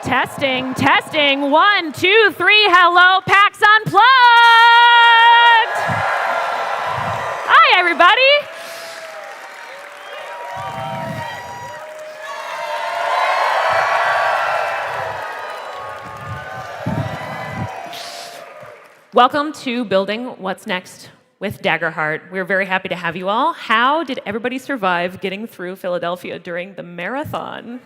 Testing, testing. 1, 2, 3. Hello, PAX Unplugged. Hi, everybody. Welcome to Building What's Next with Daggerheart. We're very happy to have you all. How did everybody survive getting through Philadelphia during the marathon?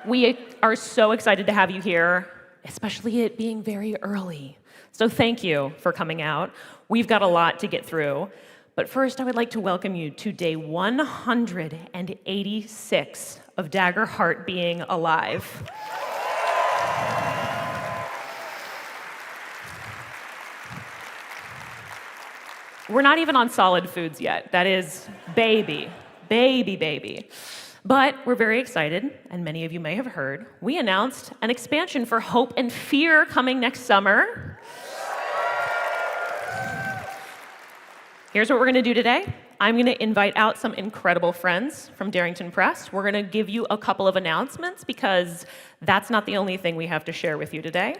We are so excited to have you here, especially it being very early. So thank you for coming out. We've got a lot to get through. But first, I would like to welcome you to day 186 of Daggerheart being alive. We're not even on solid foods yet. That is baby. But we're very excited, and many of you may have heard, we announced an expansion for Hope and Fear coming next summer. Here's what we're gonna do today. I'm gonna invite out some incredible friends from Darrington Press. We're gonna give you a couple of announcements because that's not the only thing we have to share with you today.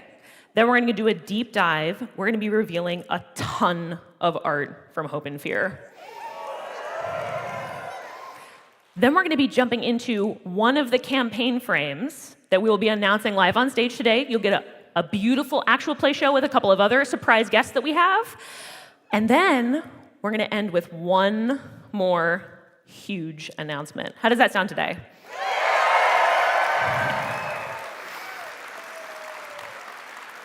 Then we're gonna do a deep dive. We're gonna be revealing a ton of art from Hope and Fear. Then we're gonna be jumping into one of the campaign frames that we will be announcing live on stage today. You'll get a beautiful actual play show with a couple of other surprise guests that we have. And then we're gonna end with one more huge announcement. How does that sound today?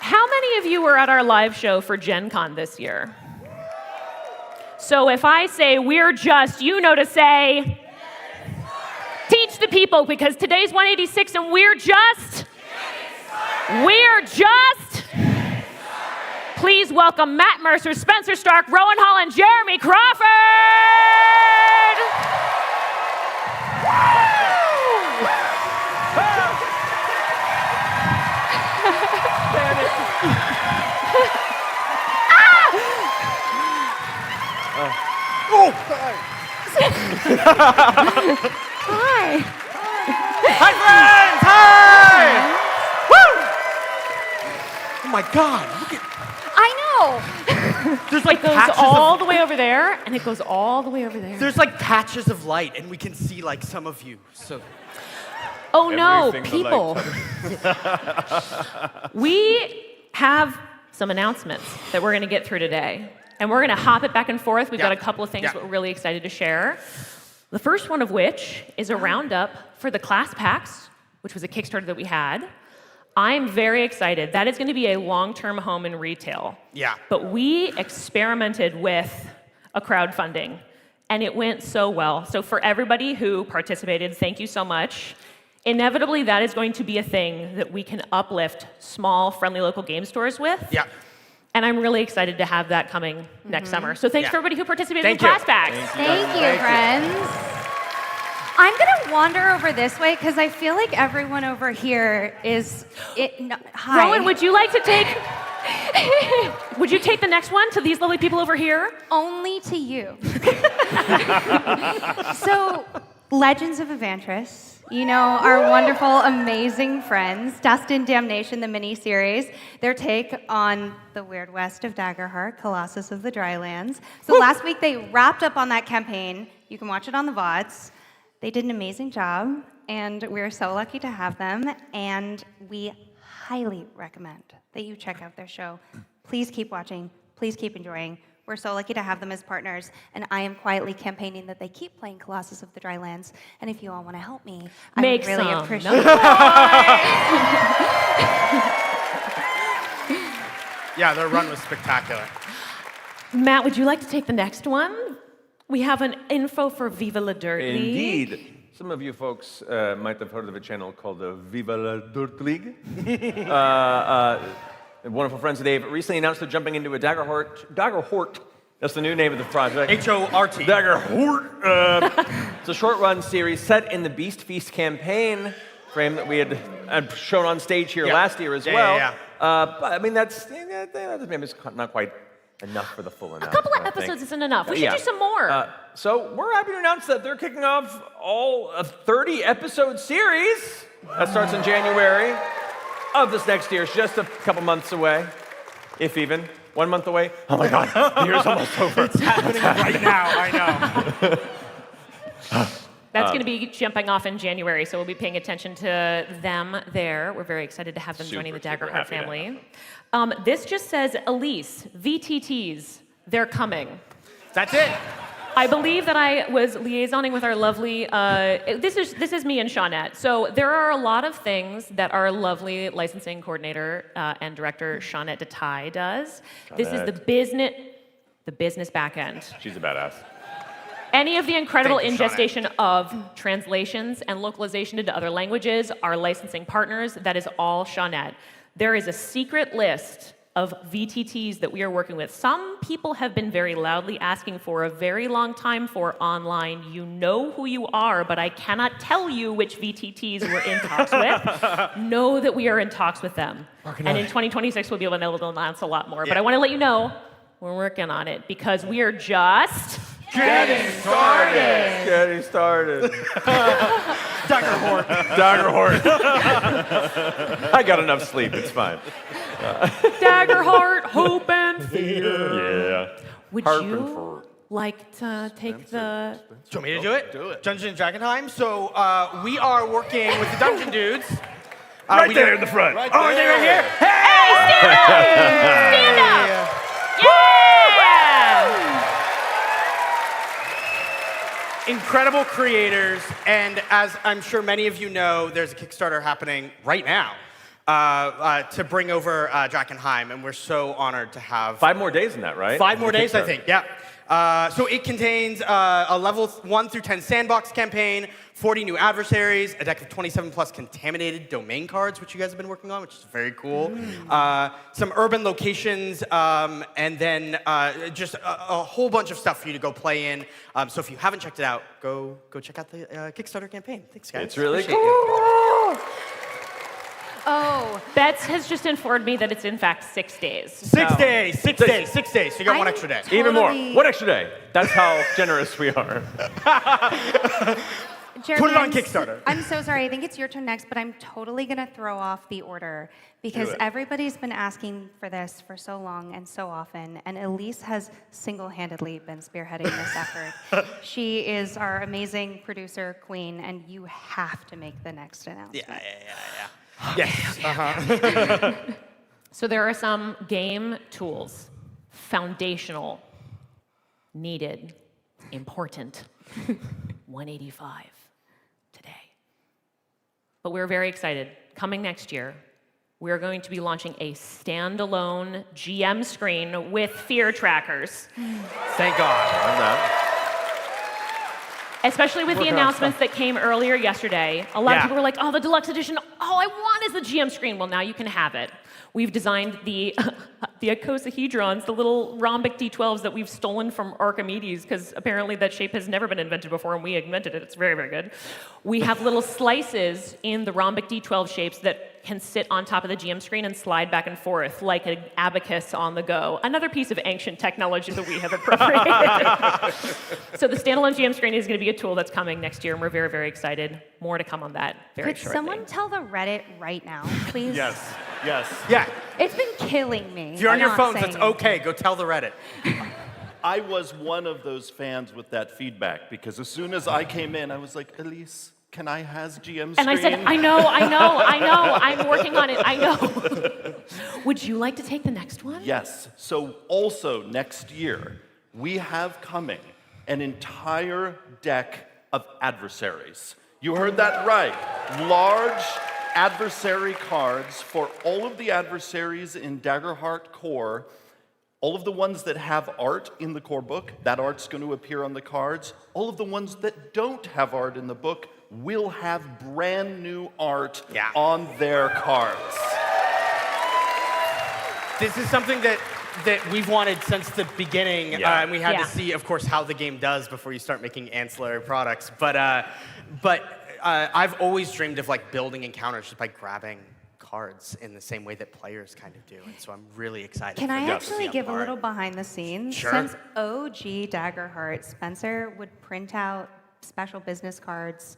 How many of you were at our live show for Gen Con this year? So if I say we're just, you know to say, teach the people, because today's 186 and we're just. Please welcome Matt Mercer, Spenser Starke, Rowan Hall, and Jeremy Crawford. Oh, hi. Hi. Hi, friends! Hi! Woo! Oh my God! Look at. I know. There's like it goes patches all of, the way over there, and it goes all the way over there. There's like patches of light, and we can see like some of you. So. Oh no, Everything people. We have some announcements that we're going to get through today. And we're going to hop it back and forth. We've got a couple of things that we're really excited to share. The first one of which is a roundup for the class PAX, which was a Kickstarter that we had. I'm very excited. That is going to be a long-term home in retail. Yeah. But we experimented with a crowdfunding, and it went so well. So for everybody who participated, thank you so much. Inevitably, that is going to be a thing that we can uplift small, friendly local game stores with. Yeah. And I'm really excited to have that coming next summer. So thanks for everybody who participated in Thank you. class PAX. Thank you, friends. I'm gonna wander over this way because I feel like everyone over here is. Hi. Rowan, would you like to take? Would you take the next one to these lovely people over here? Only to you. So, Legends of Evantris. You know, our wonderful, amazing friends, Dust and Damnation, the mini-series, their take on the Weird West of Daggerheart, Colossus of the Drylands. So last week they wrapped up on that campaign. You can watch it on the VODs. They did an amazing job, and we're so lucky to have them, and we highly recommend that you check out their show. Please keep watching. Please keep enjoying. We're so lucky to have them as partners, and I am quietly campaigning that they keep playing Colossus of the Drylands. And if you all want to help me, I would really appreciate it. Yeah, their run was spectacular. Matt, would you like to take the next one? We have an info for Viva La Dirt League. Indeed. Some of you folks might have heard of a channel called the Viva La Dirt League. Wonderful friends of Dave recently announced they're jumping into a Daggerheart. That's the new name of the project. H-O-R-T. Daggerheart. It's a short-run series set in the Beast Feast campaign frame that we had shown on stage here last year as well. Yeah. But I mean, that's maybe it's not quite enough for the full A announcement. couple of I think. episodes isn't enough. We should Yeah. do some more. So we're happy to announce that they're kicking off a 30-episode series that starts in January of this next year. It's just a couple months away, if even. 1 month away. Oh my God, the year's almost over. It's happening right now, I know. That's going to be jumping off in January, so we'll be paying attention to them there. We're very excited to have them joining the Super Daggerheart happy to family. This just says, Elise, VTTs, they're coming. That's it. I believe that I was liaisoning with our lovely, this is me and Shawnette. So there are a lot of things that our lovely licensing coordinator and director, Shawnette DeTai, does. This is the business back end. She's a badass. Any of the incredible Thank you, ingestion of translations and localization into other languages, our licensing partners, that is all Shawnette. There is a secret list of VTTs that we are working with. Some people have been very loudly asking for a very long time for online. You know who you are, but I cannot tell you which VTTs we're in talks with. Know that we are in talks with them. And in 2026, we'll be able to announce a lot more. But I want to let you know, we're working on it because we are just... Getting started. Getting started. Daggerheart. Daggerheart. I got enough sleep, it's fine. Daggerheart, hope and fear. Yeah. Would Harp and you fur. like to take the... Do you want me to do it? Do it. Dungeons & Dragon time. So we are working with the Dungeon Dudes. Right there in the front. Oh, are they right here? Hey, stand up! Stand up! Yeah! Incredible creators, and as I'm sure many of you know, there's a Kickstarter happening right now to bring over Drakenheim, and we're so honored to have 5 more days in that, right? 5 more days, I think. Yeah. So it contains a level 1 through 10 sandbox campaign, 40 new adversaries, a deck of 27 plus contaminated domain cards, which you guys have been working on, which is very cool. Some urban locations, and then just a whole bunch of stuff for you to go play in. So if you haven't checked it out, go check out the Kickstarter campaign. Thanks, guys. It's really Appreciate cool. it. Oh, Bets has just informed me that it's in fact 6 days. 6 days, 6 days, 6 days. So you got one I'm extra day. Even more. Totally. 1 extra day. That's how generous we are. Jeremy, Put it on I'm Kickstarter. I'm so sorry. I think it's your turn next, but I'm totally going to throw off the order because Do it. everybody's been asking for this for so long and so often, and Elise has single-handedly been spearheading this effort. She is our amazing producer queen, and you have to make the next announcement. Yeah. Yes. So there are some game tools, foundational, needed, important, 185 today. But we're very excited. Coming next year, we're going to be launching a standalone GM screen with fear trackers. Thank God. Especially with the announcements that came earlier yesterday. A lot of people were like, oh, the deluxe edition, all I want is the GM screen. Well, now you can have it. We've designed the icosahedrons, the little rhombic D12s that we've stolen from Archimedes, because apparently that shape has never been invented before, and we invented it. It's very, very good. We have little slices in the rhombic D12 shapes that can sit on top of the GM screen and slide back and forth like an abacus on the go. Another piece of ancient technology that we have appropriated. So the standalone GM screen is going to be a tool that's coming next year, and we're very, very excited. More to come on that very Could shortly. someone tell the Reddit right now, please? Yes. Yeah. It's been killing me. If you're on your not phones, saying it's anything. okay. Go tell the Reddit. I was one of those fans with that feedback because as soon as I came in, I was like, Elise, can I has GM screen? And I said, I know, I'm working on it, I know. Would you like to take the next one? Yes. So also next year, we have coming an entire deck of adversaries. You heard that right. Large adversary cards for all of the adversaries in Daggerheart Core. All of the ones that have art in the core book, that art's going to appear on the cards. All of the ones that don't have art in the book will have brand new art on their cards. This is something that we've wanted since the beginning, and we had to see, of course, how the game does before you start making ancillary products. But I've always dreamed of like building encounters just by grabbing cards in the same way that players kind of do. And so I'm really excited. Can for I this to actually be give a part. little behind the scenes? Sure. Since OG Daggerheart, Spenser would print out special business cards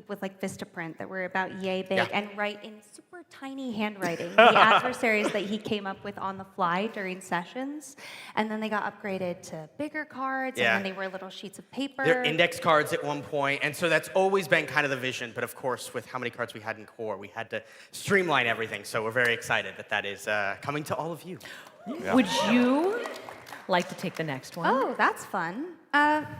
with like Vistaprint that were about yay big Yeah. and write in super tiny handwriting the adversaries that he came up with on the fly during sessions. And then they got upgraded to bigger cards, Yeah. and then they were little sheets of paper. They're index cards at one point, and so that's always been kind of the vision. But of course, with how many cards we had in core, we had to streamline everything. So we're very excited that that is coming to all of you. Would you like to take the next one? Oh, that's fun.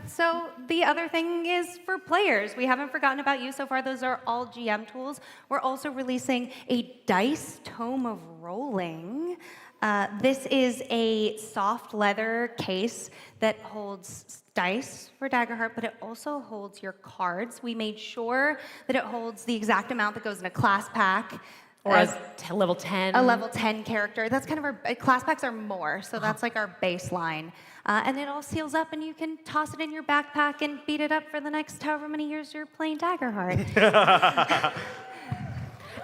So the other thing is for players. We haven't forgotten about you so far. Those are all GM tools. We're also releasing a dice tome of rolling. This is a soft leather case that holds dice for Daggerheart, but it also holds your cards. We made sure that it holds the exact amount that goes in a class pack. Or as level 10? A level 10 character. That's kind of our, class packs are more, so that's like our baseline. And it all seals up, and you can toss it in your backpack and beat it up for the next however many years you're playing Daggerheart.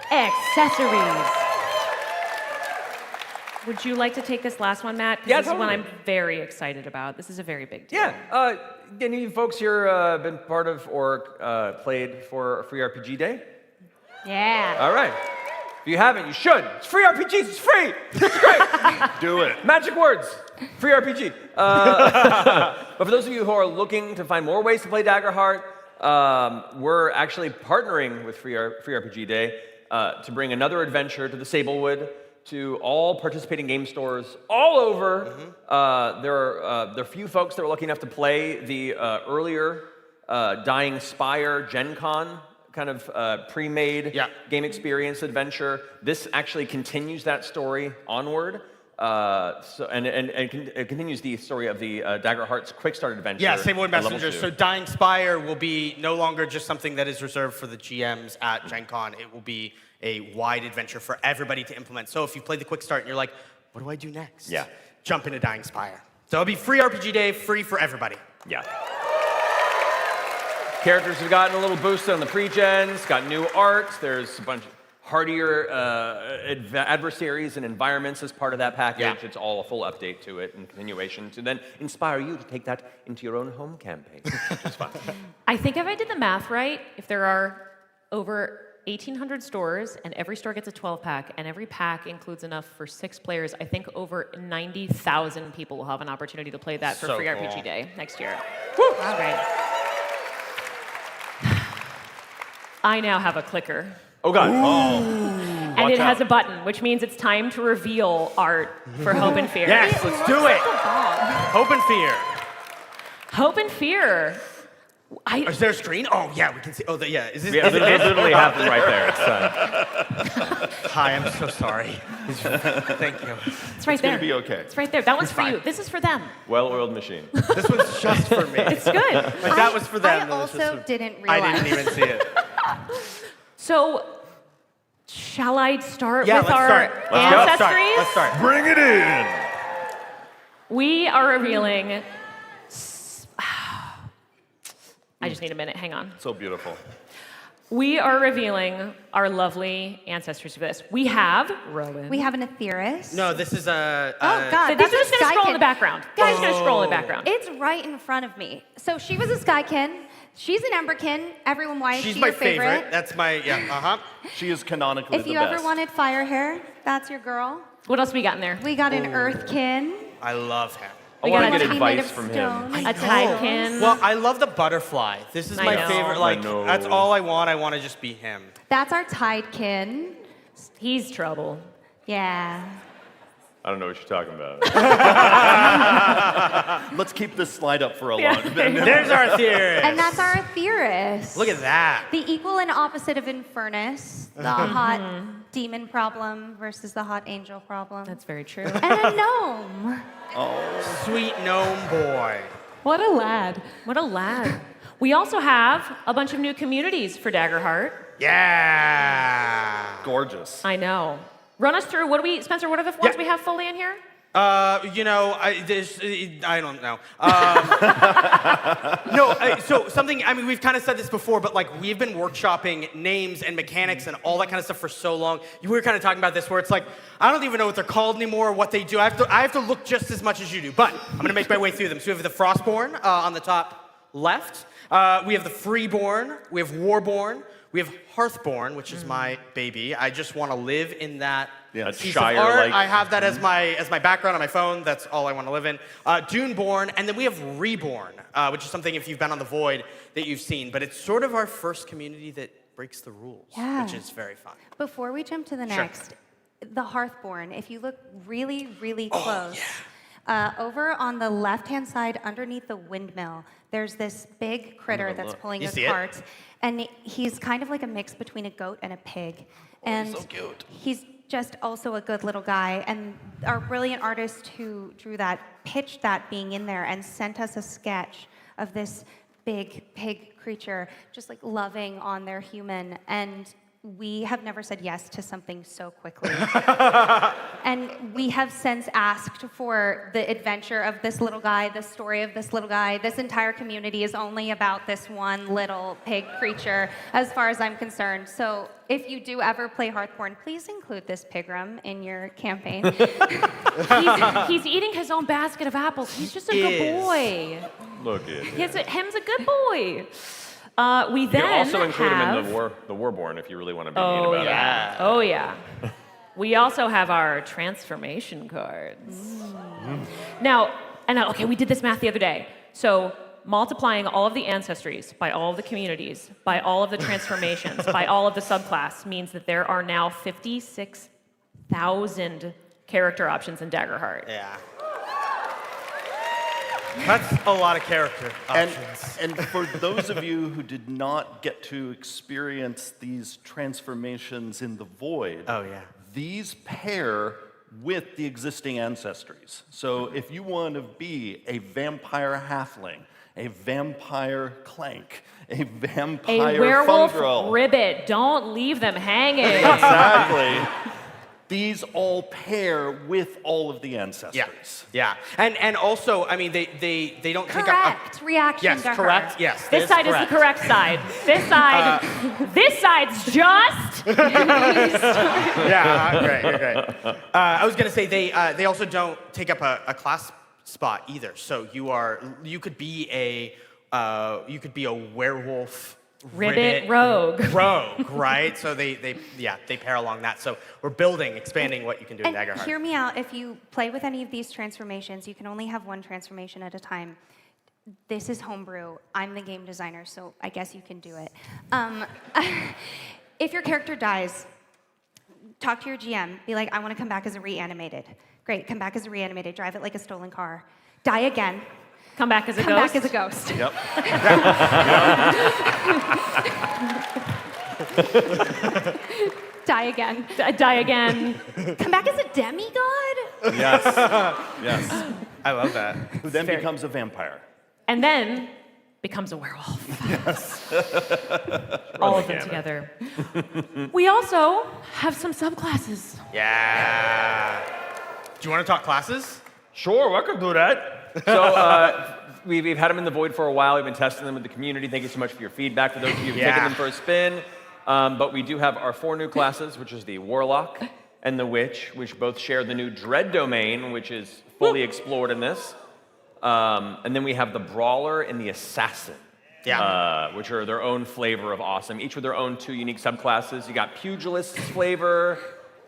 Accessories. Would you like to take this last one, Matt? 'Cause Yeah, this is one totally. I'm very excited about. This is a very big deal. Yeah. Any of you folks here been part of or played for Free RPG Day? Yeah. All right. If you haven't, you should. It's free RPGs. It's free. It's great. Do it. Magic words. Free RPG. But for those of you who are looking to find more ways to play Daggerheart, we're actually partnering with Free RPG Day to bring another adventure to the Sablewood, to all participating game stores all over. There are few folks that were lucky enough to play the earlier Dying Spire Gen Con kind of pre-made game experience adventure. This actually continues that story onward. It continues the story of the Daggerheart's Quick Start adventure. Yeah, Sablewood at level Messenger. 2. So Dying Spire will be no longer just something that is reserved for the GMs at Gen Con. It will be a wide adventure for everybody to implement. So if you played the Quick Start and you're like, what do I do next? Yeah. Jump into Dying Spire. So it'll be free RPG Day, free for everybody. Yeah. Characters have gotten a little boost on the pre-gens, got new art. There's a bunch of hardier adversaries and environments as part of that package. Yeah. It's all a full update to it and continuation to then inspire you to take that into your own home campaign, which is fun. I think if I did the math right, if there are over 1,800 stores and every store gets a 12-pack and every pack includes enough for 6 players, I think over 90,000 people will have an opportunity to play that for So Free cool. RPG Day next year. Woo! That's great. I now have a clicker. Oh, God. And Watch it has out. a button, which means it's time to reveal art for Hope and Fear. Yes, let's do it. Hope and Fear. Hope and Fear. Is there a screen? Oh, yeah, we can see. Oh, yeah. Is this? Yeah, is it it literally happened right there. It's, Hi, I'm so sorry. Thank you. It's right It's there. gonna be okay. It's right there. That one's for fine. you. This is for them. well-oiled machine. This one's just for me. It's good. Like that was for them. I and this was also for- didn't realize. I didn't even see it. So, shall I start Yeah, with let's our start. ancestries? Let's start. Bring it in. We are revealing. I just need a minute. Hang on. So beautiful. We are revealing our lovely ancestors for this. We have Rowan. We have an Aetheris. No, this is a. Oh, God. So these that's are a just going to scroll in the Skykin. background. They're just going to scroll in the background. It's right in front of me. So she was a Skykin. She's an Emberkin. Everyone, why is She's she my your favorite? That's my, yeah, She is canonically If the you best. ever wanted fire hair, that's your girl. What else we got in there? We got an Earthkin. I love him. I We want got to a get to be made advice of from him. stone. A Tidekin. Well, I love the butterfly. This is I my know. favorite. I Like, know. that's all I want. I want to just be him. That's our Tidekin. He's trouble. Yeah. I don't know what you're talking about. Let's keep this slide up for a Yeah. long There's our theory. And that's our Aetheris. Look at that. The equal and opposite of Infernus, the hot demon problem versus the hot angel problem. That's very true. And a gnome. Sweet gnome boy. What a lad. What a lad. We also have a bunch of new communities for Daggerheart. Yeah. Gorgeous. I know. Run us through, Spencer, what are the ones we have fully in here? I don't know. So something, I mean, we've kind of said this before, but like we've been workshopping names and mechanics and all that kind of stuff for so long. We were kind of talking about this where it's like, I don't even know what they're called anymore, what they do. I have to look just as much as you do, but I'm gonna make my way through them. So we have the Frostborn on the top left. We have the Freeborn, we have Warborn, we have Hearthborn, which is my baby. I just want to live in that piece of art. I have that as my background on my phone. That's all I want to live in. Duneborn, and then we have Reborn, which is something if you've been on the Void that you've seen. But it's sort of our first community that breaks the rules, which is very fun. Before we jump to the next, the Hearthborn, if you look really, really close, over on the left-hand side underneath the windmill, there's this big critter that's pulling a cart. And he's kind of like a mix between a goat and a pig. And he's so cute. He's just also a good little guy. And our brilliant artist who drew that pitched that being in there and sent us a sketch of this big pig creature just like loving on their human. And we have never said yes to something so quickly. And we have since asked for the adventure of this little guy, the story of this little guy. This entire community is only about this one little pig creature, as far as I'm concerned. So if you do ever play Hearthborn, please include this pigrum in your campaign. He's eating his own basket of apples. He's just a good boy. Look at him. Him's a good boy. We You then can also include have... him in the Warborn if you really want to be mean about it. Oh, yeah. We also have our transformation cards. Now, okay, we did this math the other day. So multiplying all of the ancestries by all of the communities, by all of the transformations, by all of the subclass means that there are now 56,000 character options in Daggerheart. Yeah. That's a lot of character options. And for those of you who did not get to experience these transformations in the Void, these pair with the existing ancestries. So if you want to be a vampire halfling, a vampire clank, a vampire A werewolf fungrel. ribbit. Don't leave them hanging. Exactly. These all pair with all of the ancestors. Yeah. And also, I mean, they don't take up... Correct. Reaction to correct. her. Yes, This side is the correct side. This side, this side's just. Yeah, great. I was gonna say they also don't take up a class spot either. So you could be a werewolf. Ribbit rogue, right? So they pair along that. So we're expanding what you can do in And Daggerheart. hear me out. If you play with any of these transformations, you can only have one transformation at a time. This is homebrew. I'm the game designer, so I guess you can do it. If your character dies, talk to your GM. Be like, I want to come back as a reanimated. Great, come back as a reanimated. Drive it like a stolen car. Die again. Come back as a Come ghost. back as a ghost. Yep. Die again. Die again. Come back as a demigod? Yes. Yes. I love that. Who then becomes a vampire. And then becomes a werewolf. Yes. All of them together. We also have some subclasses. Yeah. Do you want to talk classes? Sure, I can do that. So we've had them in the Void for a while. We've been testing them with the community. Thank you so much for your feedback, for those of you who've taken them for a spin. But we do have our 4 new classes, which is the Warlock and the Witch, which both share the new Dread domain, which is fully explored in this. And then we have the Brawler and the Assassin, which are their own flavor of awesome, each with their own 2 unique subclasses. You got Pugilist's flavor,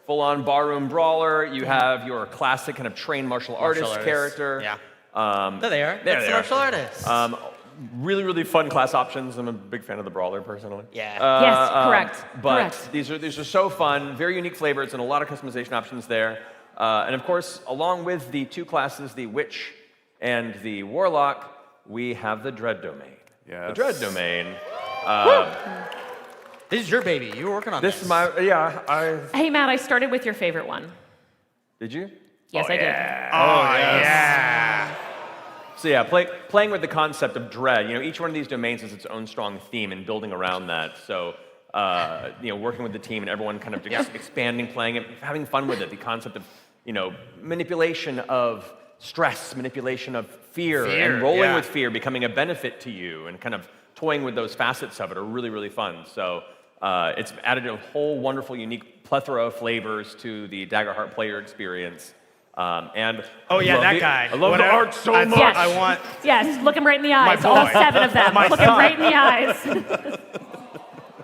full-on barroom brawler. You have your classic kind of trained martial artist character. Yeah. There they are. That's the martial artists. Really, really fun class options. I'm a big fan of the brawler personally. Yeah. Yes, correct. But Correct. these are so fun, very unique flavors, and a lot of customization options there. And of course, along with the 2 classes, the Witch and the Warlock, we have the Dread domain. Yes. The Dread domain. This is your baby. You were working on this. This is my Hey, Matt, I started with your favorite one. Did you? Yes, I did. Yeah. So yeah, playing with the concept of dread. Each one of these domains has its own strong theme and building around that. So working with the team and everyone kind of just expanding, playing it, having fun with it. The concept of manipulation of stress, manipulation of fear and rolling with fear becoming a benefit to you, and kind of toying with those facets of it are really, really fun. So it's added a whole wonderful, unique plethora of flavors to the Daggerheart player experience. And that guy. I love the art so much. Yes. I want. Yes, look him right in the eyes. boy. All 7 of them. Look him right in the eyes.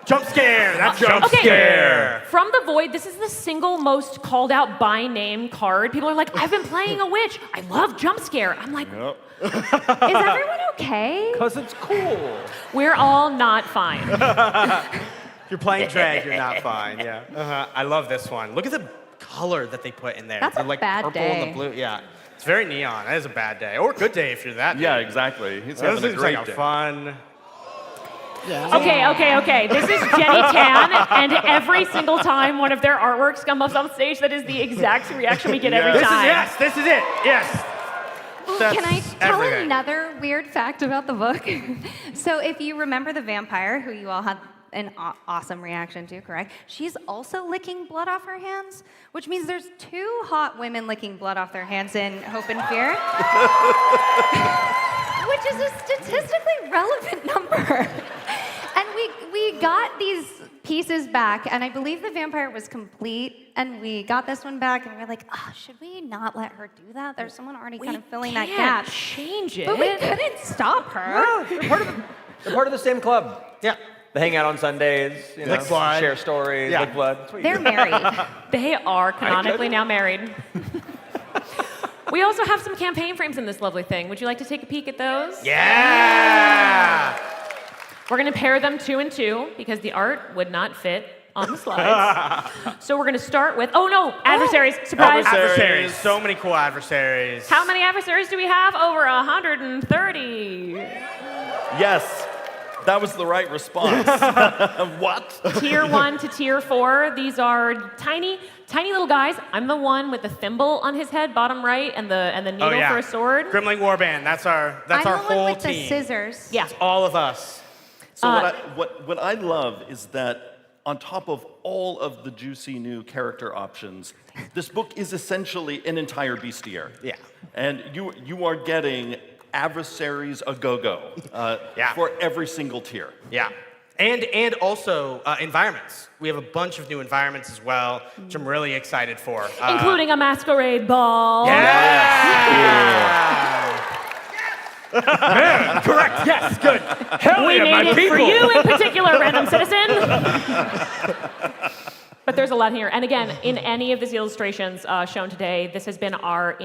Jump scare. That's jump Okay. scare. From the Void, this is the single most called out by name card. People are like, I've been playing a witch. I love jump scare. I'm like, Is everyone okay? Because it's cool. we're all not fine. You're playing drag, you're not fine. Yeah. I love this one. Look at the color that they put in there. That's the, a like bad purple and day. the blue. Yeah. It's very neon. That is a bad day. Or a good day if you're that Yeah, day. exactly. He's This having a seems great like a day. fun. Okay. This is Jenny Tan, and every single time one of their artworks comes up on stage, that is the exact reaction we get every This is time. this is it. Yes. That's Can I tell everything. another weird fact about the book? So if you remember the vampire, who you all had an awesome reaction to, correct? She's also licking blood off her hands, which means there's 2 hot women licking blood off their hands in Hope and Fear, which is a statistically relevant number. And we got these pieces back, and I believe the vampire was complete, and we got this one back, and we were like, should we not let her do that? There's someone already kind of filling that gap. Change it. But we couldn't stop her. They're part of the same club. Yeah. They hang out on Sundays, Lick blood. share stories, Yeah. lick blood. That's what you They're do. married. They are canonically now married. We also have some campaign frames in this lovely thing. Would you like to take a peek at those? Yeah. We're going to pair them 2 and 2 because the art would not fit on the slides. So we're going to start with, adversaries. Surprise. Adversaries. So many cool adversaries. How many adversaries do we have? Over 130. Yes, that was the right response. What? Tier 1 to Tier 4. These are tiny little guys. I'm the one with the thimble on his head, bottom right, and the needle for a sword. Grimling Warband. That's our I'm the whole one with team. the scissors. Yeah. All of us. So what I love is that on top of all of the juicy new character options, this book is essentially an entire bestiary. Yeah. And you are getting adversaries a go-go for every single tier. Yeah. And also environments. We have a bunch of new environments as well, which I'm really excited for. Including a masquerade ball. Correct. Yes. Good. Hell We yeah, my made it people. for you in particular, random citizen. But there's a lot here. And again, in any of these illustrations shown today, this has been our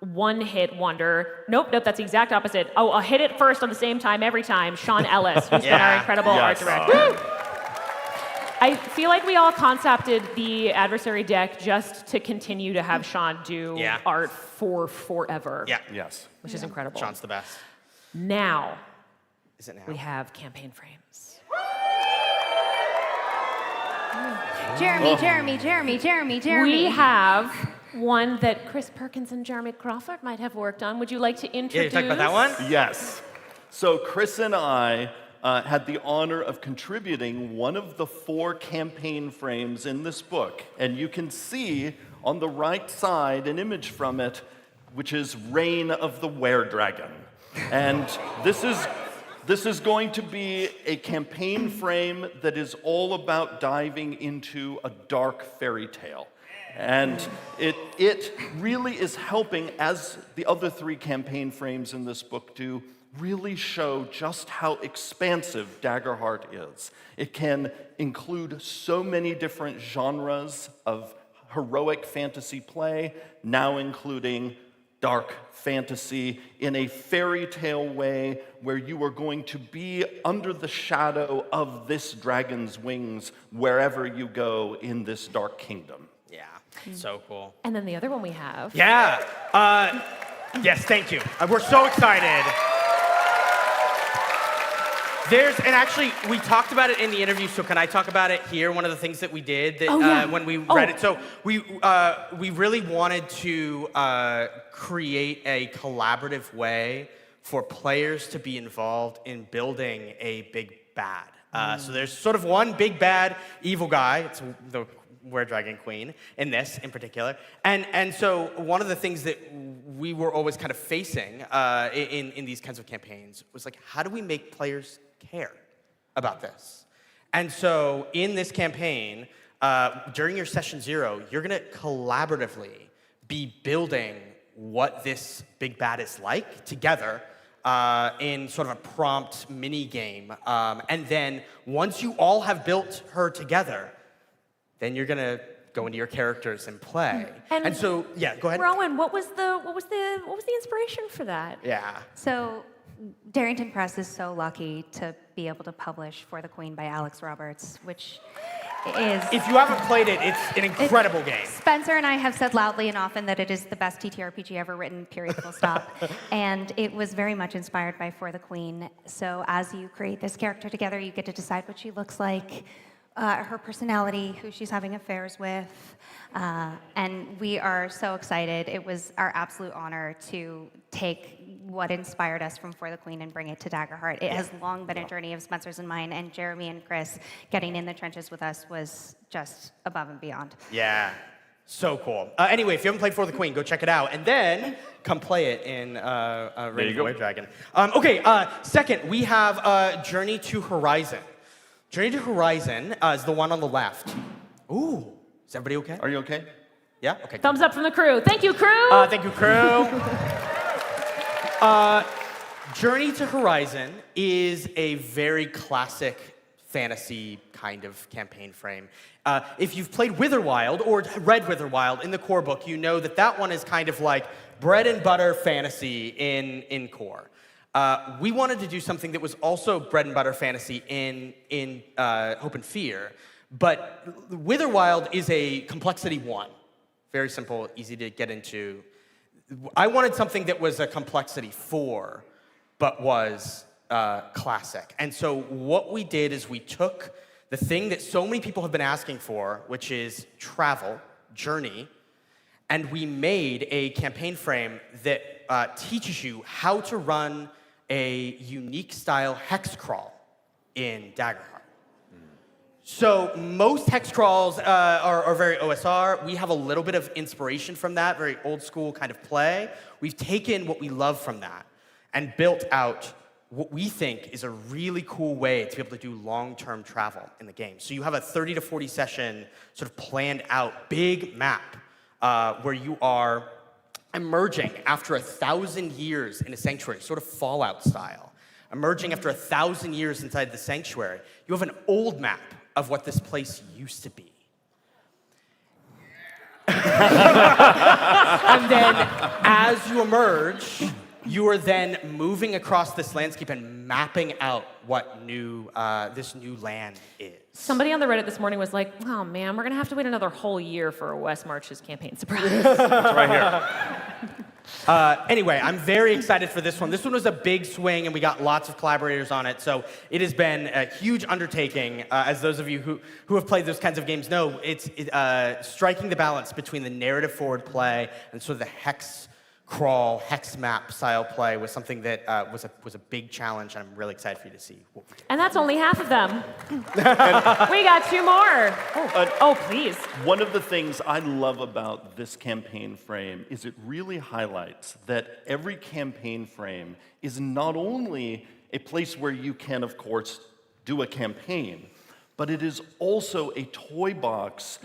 one-hit wonder. Nope, that's the exact opposite. A hit it first on the same time every time. Sean Ellis, who's been our incredible art director. I feel like we all concepted the adversary deck just to continue to have Sean do art for forever. Yeah. Yes. Which is incredible. Sean's the best. Now, Is it now? we have campaign frames. Jeremy. We have one that Chris Perkins and Jeremy Crawford might have worked on. Would you like to introduce? Yeah, you talking about that one? Yes. So Chris and I had the honor of contributing one of the 4 campaign frames in this book. And you can see on the right side an image from it, which is Reign of the Were-Dragon. And this is going to be a campaign frame that is all about diving into a dark fairy tale. And it really is helping, as the other 3 campaign frames in this book do, really show just how expansive Daggerheart is. It can include so many different genres of heroic fantasy play, now including dark fantasy in a fairy tale way where you are going to be under the shadow of this dragon's wings wherever you go in this dark kingdom. Yeah. So cool. And then the other one we have. Yeah. Yes, thank you. We're so excited. And actually, we talked about it in the interview, so can I talk about it here? One of the things that we did that, when we read it. So we really wanted to create a collaborative way for players to be involved in building a big bad. So there's sort of one big bad evil guy. It's the Were-Dragon Queen in this in particular. And so one of the things that we were always kind of facing in these kinds of campaigns was like, how do we make players care about this? And so in this campaign, during your session 0, you're going to collaboratively be building what this big bad is like together in sort of a prompt mini game. And then once you all have built her together, then you're going to go into your characters and play. And so, yeah, go ahead. Rowan, what was the inspiration for that? Yeah. So Darrington Press is so lucky to be able to publish For the Queen by Alex Roberts, which is... If you haven't played it, it's an incredible game. Spenser and I have said loudly and often that it is the best TTRPG ever written, period, full stop. And it was very much inspired by For the Queen. So as you create this character together, you get to decide what she looks like, her personality, who she's having affairs with, and we are so excited. It was our absolute honor to take what inspired us from For the Queen and bring it to Daggerheart. It has long been a journey of Spenser's and mine, and Jeremy and Chris getting in the trenches with us was just above and beyond. Yeah, so cool. Anyway, if you haven't played For the Queen, go check it out, and then come play it in Reign of the Were-Dragon. Second, we have Journey to Horizon. Journey to Horizon is the one on the left. Ooh, is everybody okay? Are you okay? Yeah? Okay. Thumbs up from the crew. Thank you, crew. Thank you, crew. Journey to Horizon is a very classic fantasy kind of campaign frame. If you've played Witherwild or read Witherwild in the core book, you know that that one is kind of like bread and butter fantasy in core. We wanted to do something that was also bread and butter fantasy in Hope and Fear, but Witherwild is a complexity 1. Very simple, easy to get into. I wanted something that was a complexity 4, but was classic. And so what we did is we took the thing that so many people have been asking for, which is travel, journey, and we made a campaign frame that teaches you how to run a unique style hex crawl in Daggerheart. So most hex crawls are very OSR. We have a little bit of inspiration from that, very old school kind of play. We've taken what we love from that and built out what we think is a really cool way to be able to do long-term travel in the game. So you have a 30 to 40 session sort of planned out big map where you are emerging after 1,000 years in a sanctuary, sort of Fallout style. Emerging after 1,000 years inside the sanctuary, you have an old map of what this place used to be. And then, as you emerge, you are then moving across this landscape and mapping out what this new land is. Somebody on the Reddit this morning was like, oh man, we're going to have to wait another whole year for a Wes March's campaign surprise. It's right here. Anyway, I'm very excited for this one. This one was a big swing, and we got lots of collaborators on it. So it has been a huge undertaking. As those of you who have played those kinds of games know, it's striking the balance between the narrative forward play and sort of the hex crawl, hex map style play was something that was a big challenge, and I'm really excited for you to see what we can. And that's only half of them. We got 2 more. Oh, please. One of the things I love about this campaign frame is it really highlights that every campaign frame is not only a place where you can, of course, do a campaign, but it is also a toy box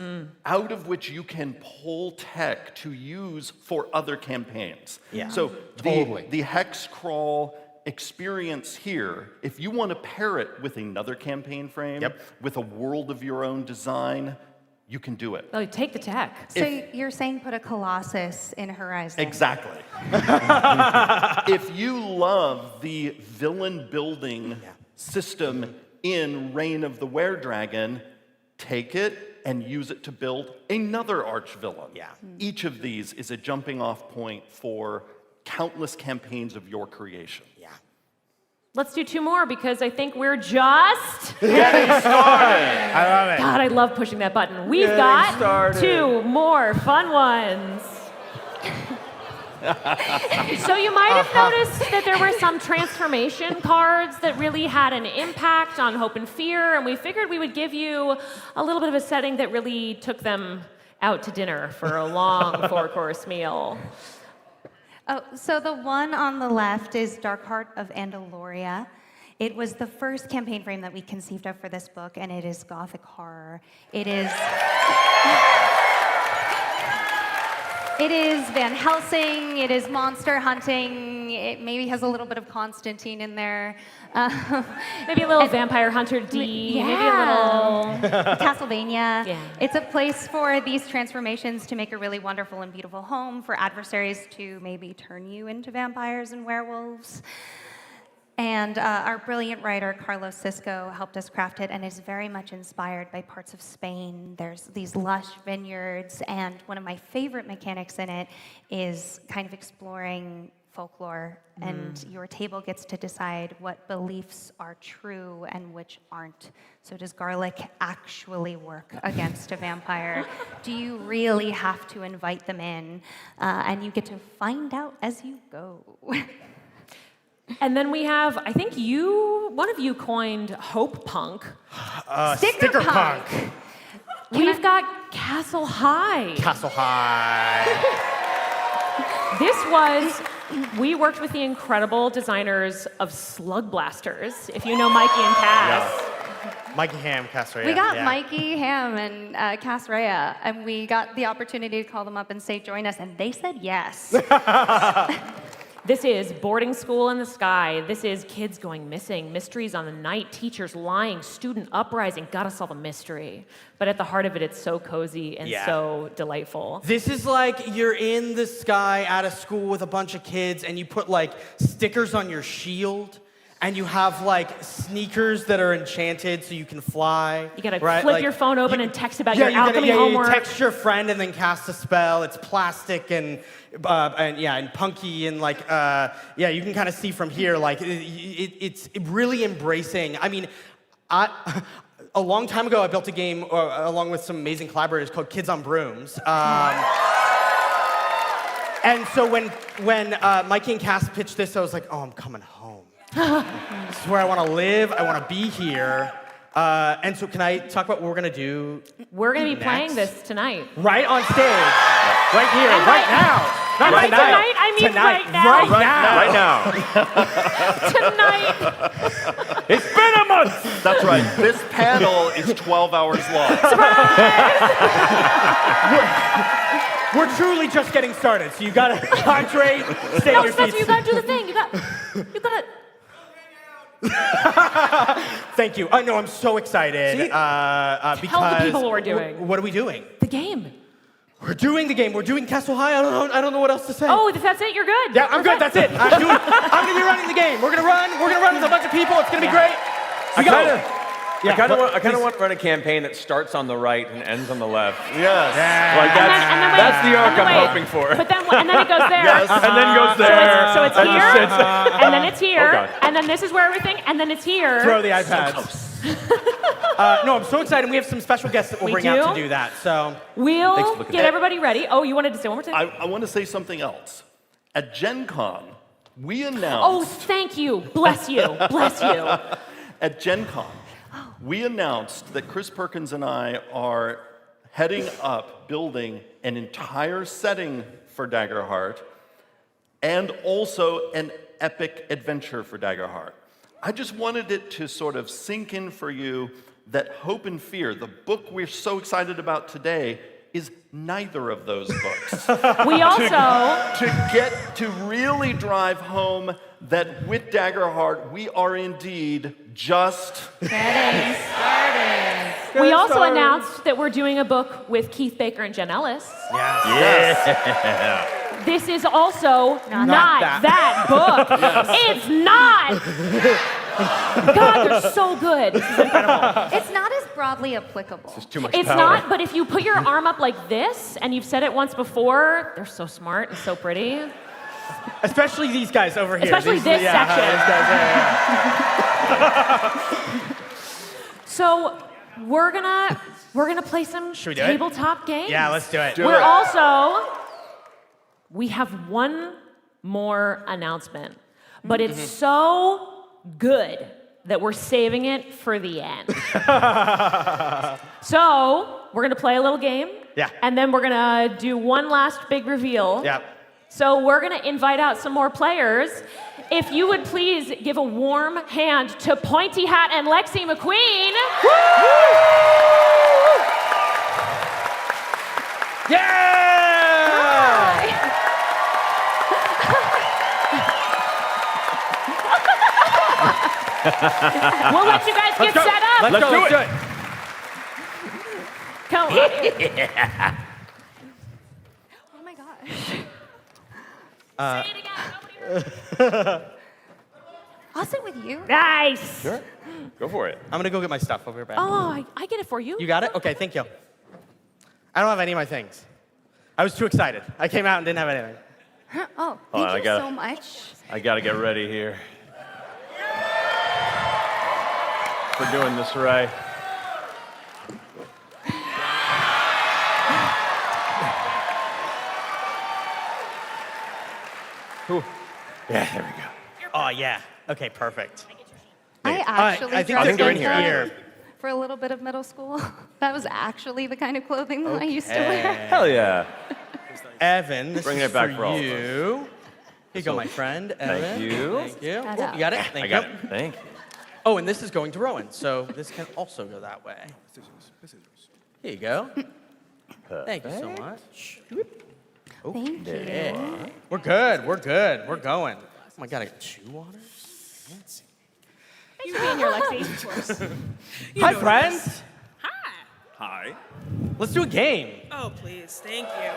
out of which you can pull tech to use for other campaigns. Yeah, so totally. the hex crawl experience here, if you want to pair it with another campaign frame, with a world of your own design, you can do it. Oh, take the tech. So you're saying put a Colossus in Horizon? Exactly. If you love the villain building system in Reign of the Were-Dragon, take it and use it to build another arch-villain. Yeah. Each of these is a jumping-off point for countless campaigns of your creation. Yeah. Let's do 2 more because I think we're just Getting started. I love it. God, I love pushing that button. We've Getting got started. 2 more fun ones. So you might have noticed that there were some transformation cards that really had an impact on hope and fear, and we figured we would give you a little bit of a setting that really took them out to dinner for a long 4-course meal. Oh, so the one on the left is Daggerheart of Andaloria. It was the first campaign frame that we conceived of for this book, and it is gothic horror. It is Van Helsing, it is monster hunting, it maybe has a little bit of Constantine in there. Maybe a little Vampire Hunter D, yeah. maybe a little... Castlevania. Yeah. It's a place for these transformations to make a really wonderful and beautiful home, for adversaries to maybe turn you into vampires and werewolves. And our brilliant writer, Carlos Cisco, helped us craft it, and is very much inspired by parts of Spain. There's these lush vineyards, and one of my favorite mechanics in it is kind of exploring folklore, and your table gets to decide what beliefs are true and which aren't. So does garlic actually work against a vampire? Do you really have to invite them in? And you get to find out as you go. And then we have, I think one of you coined Hope Punk. Sticker punk. We've got Castle High. Castle High. We worked with the incredible designers of Slug Blasters, if you know Mikey and Cass. Yeah. Mikey Ham, Cass Rhea. We got Mikey Ham and Cass Rhea, and we got the opportunity to call them up and say, join us, and they said yes. This is boarding school in the sky. This is kids going missing, mysteries on the night, teachers lying, student uprising. Gotta solve a mystery. But at the heart of it, it's so cozy and so delightful. This is like you're in the sky at a school with a bunch of kids, and you put like stickers on your shield, and you have like sneakers that are enchanted so you can fly. You gotta flip your phone open and text about your alchemy homework. You text your friend and then cast a spell. It's plastic and punky and like you can kind of see from here like it's really embracing. I mean, a long time ago I built a game along with some amazing collaborators called Kids on Brooms. And so when Mikey and Cass pitched this, I was like, oh, I'm coming home. This is where I want to live. I want to be here. And so can I talk about what we're going to do? We're going to be next? playing this tonight. Right on stage. Right here. Right now. Not By tonight. tonight, I mean Tonight. right now. Right now. Tonight. It's been a month. That's right. This panel is 12 hours long. We're truly just getting started, so you gotta hydrate, stay on your feet. Spenser, you gotta do the thing. You gotta. Thank you. No, I'm so excited because Tell the people what we're doing. What are we doing? The game. We're doing the game. We're doing Castle High. I don't know what else to say. Oh, if that's it, you're good. Yeah, I'm good. That's it. I'm gonna be running the game. We're gonna run with a bunch of people. It's gonna be great. I kind of want to run a campaign that starts on the right and ends on the left. Yes. Like that's the arc I'm hoping for. But then it goes there. Yes. And then goes there. So it's here, and then it's here, Oh, God. and then this is where everything, and then it's here. Throw the iPads. No, I'm so excited. We have some special guests that we'll bring out to do that. So We'll get everybody ready. Oh, you wanted to say one more thing? I want to say something else. At Gen Con, we announced... Oh, thank you. Bless you. Bless you. At Gen Con, we announced that Chris Perkins and I are heading up building an entire setting for Daggerheart and also an epic adventure for Daggerheart. I just wanted it to sort of sink in for you that Hope and Fear, the book we're so excited about today, is neither of those books. We also... to get to really drive home that with Daggerheart, we are indeed just... Getting started. We also announced that we're doing a book with Keith Baker and Jen Ellis. yes. This is also not that book. It's not. God, they're so good. This is incredible. It's not as broadly applicable. It's too much It's power. not, but if you put your arm up like this, and you've said it once before, they're so smart and so pretty. Especially these guys over here. Especially These- this yeah, section. These guys, So we're gonna play some Should we do it? tabletop games. yeah, let's do it. We're also we have one more announcement, but it's so good that we're saving it for the end. So we're gonna play a little game. Yeah. And then we're gonna do one last big reveal. Yeah. So we're gonna invite out some more players. If you would please give a warm hand to Pointy Hat and Lexi McQueen. Yeah! We'll let you guys get set up. Let's do it. Come on. Oh my gosh. Say it again. Nobody I'll sit with you. Nice. Sure. Go for it. I'm gonna go get my stuff. I'll be right back. Oh, I get it for you. You got it? Okay, thank you. I don't have any of my things. I was too excited. I came out and didn't have anything. Oh, Hold on, thank I you gotta- so much. I gotta get ready here. For doing this right. Ooh. Yeah, there we go. Oh, yeah. Okay, perfect. I actually I think dressed they're like in here, that actually. for a little bit of middle school. That was actually the kind of clothing that I used to wear. Hell yeah. Evan, this Bringing is it back for for all of us. you. Here you go, my friend. Evan. Thank you. Thank you. Shout Oh, out. you got it? I Thank got you. it. Thank you. Oh, and this is going to Rowan, so this can also go that way. Here you go. Thank you so much. Thank you. Yeah. We're good. We're good. We're going. Oh my God, I got 2 waters? Fancy. Thanks for being here, Lexi. Hi, friends. Hi. Hi. Let's do a game. Oh, please. Thank you.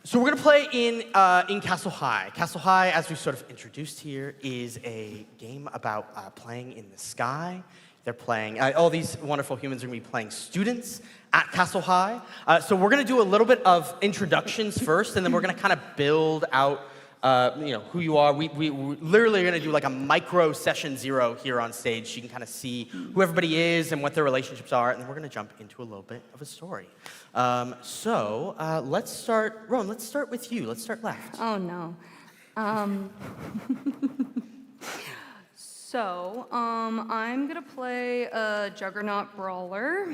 So we're gonna play in Castle High. Castle High, as we sort of introduced here, is a game about playing in the sky. They're playing, all these wonderful humans are gonna be playing students at Castle High. So we're gonna do a little bit of introductions first, and then we're gonna kind of build out who you are. We literally are gonna do like a micro session 0 here on stage. So you can kind of see who everybody is and what their relationships are, and then we're gonna jump into a little bit of a story. Let's start, Rowan, let's start with you. Let's start left. Oh no. I'm gonna play a Juggernaut Brawler.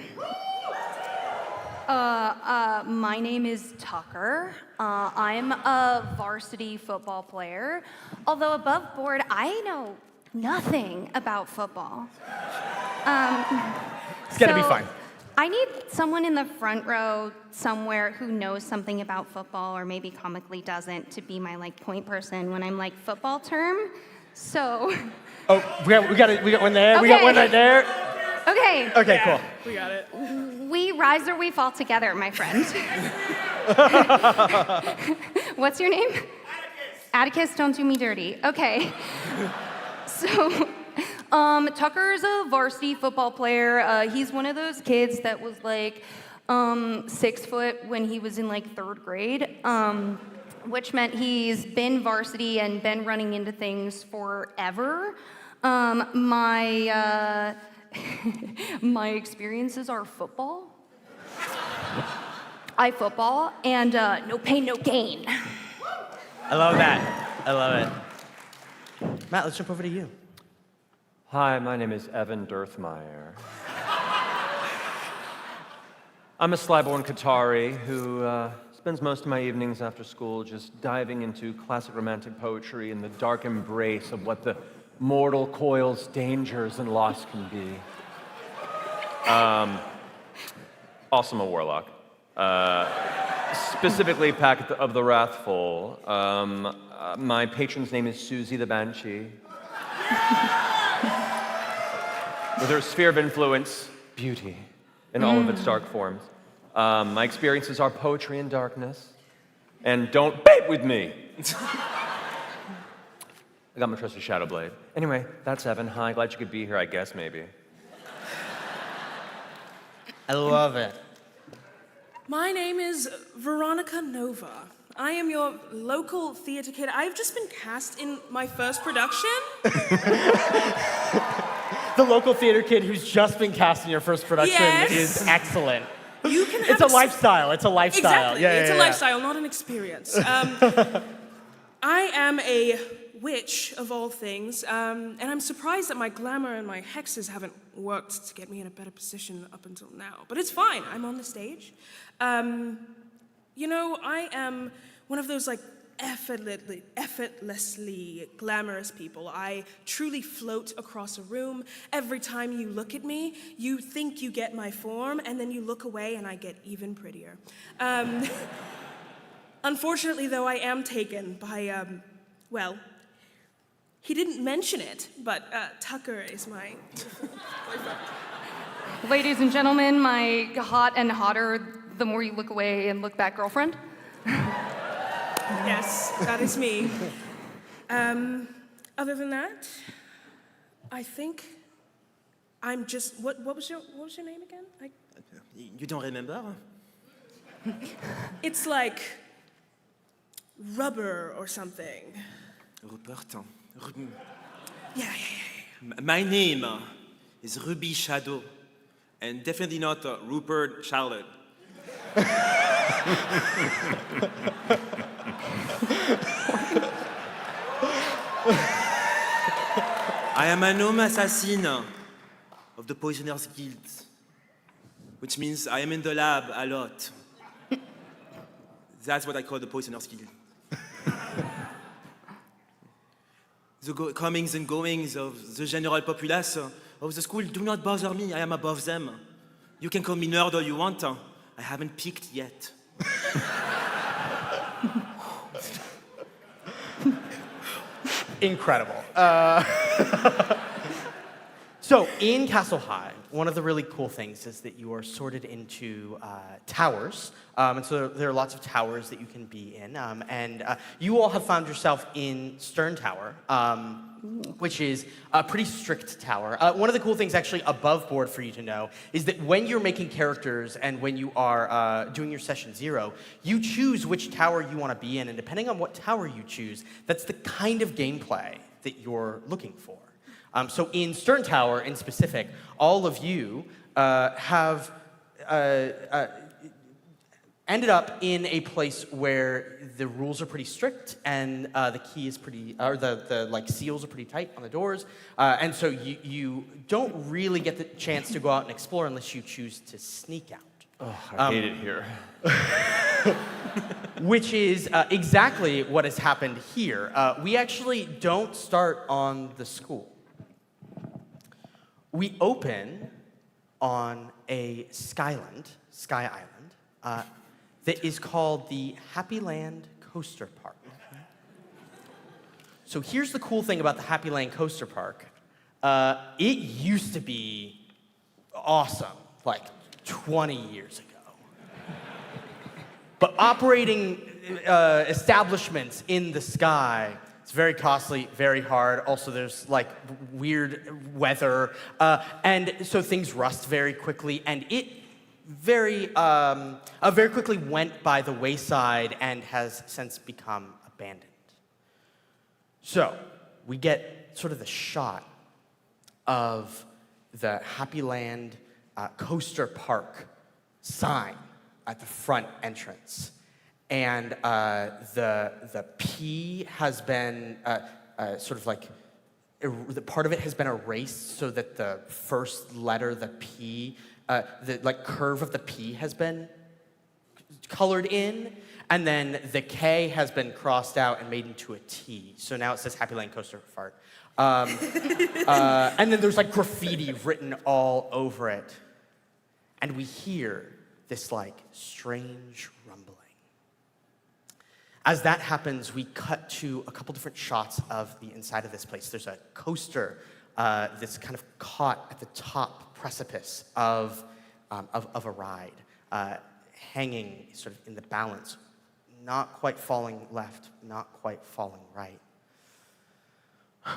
My name is Tucker. I'm a varsity football player. Although above board, I know nothing about football. It's gonna be fine. I need someone in the front row somewhere who knows something about football, or maybe comically doesn't, to be my point person when I'm football term. So. Oh, we got one there. We got Okay. one right there. Okay. Okay, cool. We got it. We rise or we fall together, my friend. What's your name? Atticus, don't do me dirty. Okay. So, Tucker's a varsity football player. He's one of those kids that was 6 foot when he was in 3rd grade, which meant he's been varsity and been running into things forever. My experiences are football. I football, and no pain, no gain. I love that. I love it. Matt, let's jump over to you. Hi, my name is Evan Dirthmeyer. I'm a Slyborn Qatari who spends most of my evenings after school just diving into classic romantic poetry in the dark embrace of what the mortal coil's dangers and loss can be. Also, I'm a warlock. Specifically, Pact of the Wrathful. My patron's name is Susie the Banshee. With her sphere of influence, beauty, in all of its dark forms. My experiences are poetry and darkness. And don't bait with me! I got my trusty Shadowblade. Anyway, that's Evan. Hi, glad you could be here, I guess, maybe. I love it. My name is Veronica Nova. I am your local theater kid. I've just been cast in my first production. The local theater kid who's just been cast in your first production Yes. is excellent. You can have It's a lifestyle. It's a lifestyle. Exactly. It's a lifestyle, not an experience. I am a witch of all things, and I'm surprised that my glamour and my hexes haven't worked to get me in a better position up until now. But it's fine. I'm on the stage. You know, I am one of those like effortlessly glamorous people. I truly float across a room. Every time you look at me, you think you get my form, and then you look away and I get even prettier. Unfortunately, though, I am taken by, well, he didn't mention it, but Tucker is my boyfriend. Ladies and gentlemen, my hot and hotter, the more you look away and look back girlfriend. Yes, that is me. Other than that, I think I'm just. What was your name again? You don't remember? It's like rubber or something. Rupert. Yeah. My name is Ruby Shadow, and definitely not Rupert Charlotte. I am an homme assassin of the Poisoners Guild, which means I am in the lab a lot. That's what I call the Poisoners Guild. The comings and goings of the general populace of the school do not bother me. I am above them. You can call me nerd all you want. I haven't peaked yet. Incredible. So in Castle High, one of the really cool things is that you are sorted into towers. And so there are lots of towers that you can be in. And you all have found yourself in Stern Tower, which is a pretty strict tower. One of the cool things actually above board for you to know is that when you're making characters and when you are doing your session 0, you choose which tower you want to be in. And depending on what tower you choose, that's the kind of gameplay that you're looking for. So in Stern Tower, in specific, all of you have ended up in a place where the rules are pretty strict and the key is pretty, or the like seals are pretty tight on the doors, and so you don't really get the chance to go out and explore unless you choose to sneak out. Oh, I hate it here. Which is exactly what has happened here. We actually don't start on the school. We open on a sky island, that is called the Happy Land Coaster Park. So here's the cool thing about the Happy Land Coaster Park. It used to be awesome, like 20 years ago. But operating establishments in the sky, it's very costly, very hard. Also, there's like weird weather. And so things rust very quickly. And it very quickly went by the wayside and has since become abandoned. So we get sort of the shot of the Happy Land Coaster Park sign at the front entrance. And the P has been sort of like, the part of it has been erased so that the first letter, the P, the like curve of the P has been colored in, and then the K has been crossed out and made into a T. So now it says Happy Land Coaster Fart. And then there's like graffiti written all over it. And we hear this like strange rumbling. As that happens, we cut to a couple different shots of the inside of this place. There's a coaster that's kind of caught at the top precipice of a ride, hanging sort of in the balance, not quite falling left, not quite falling right.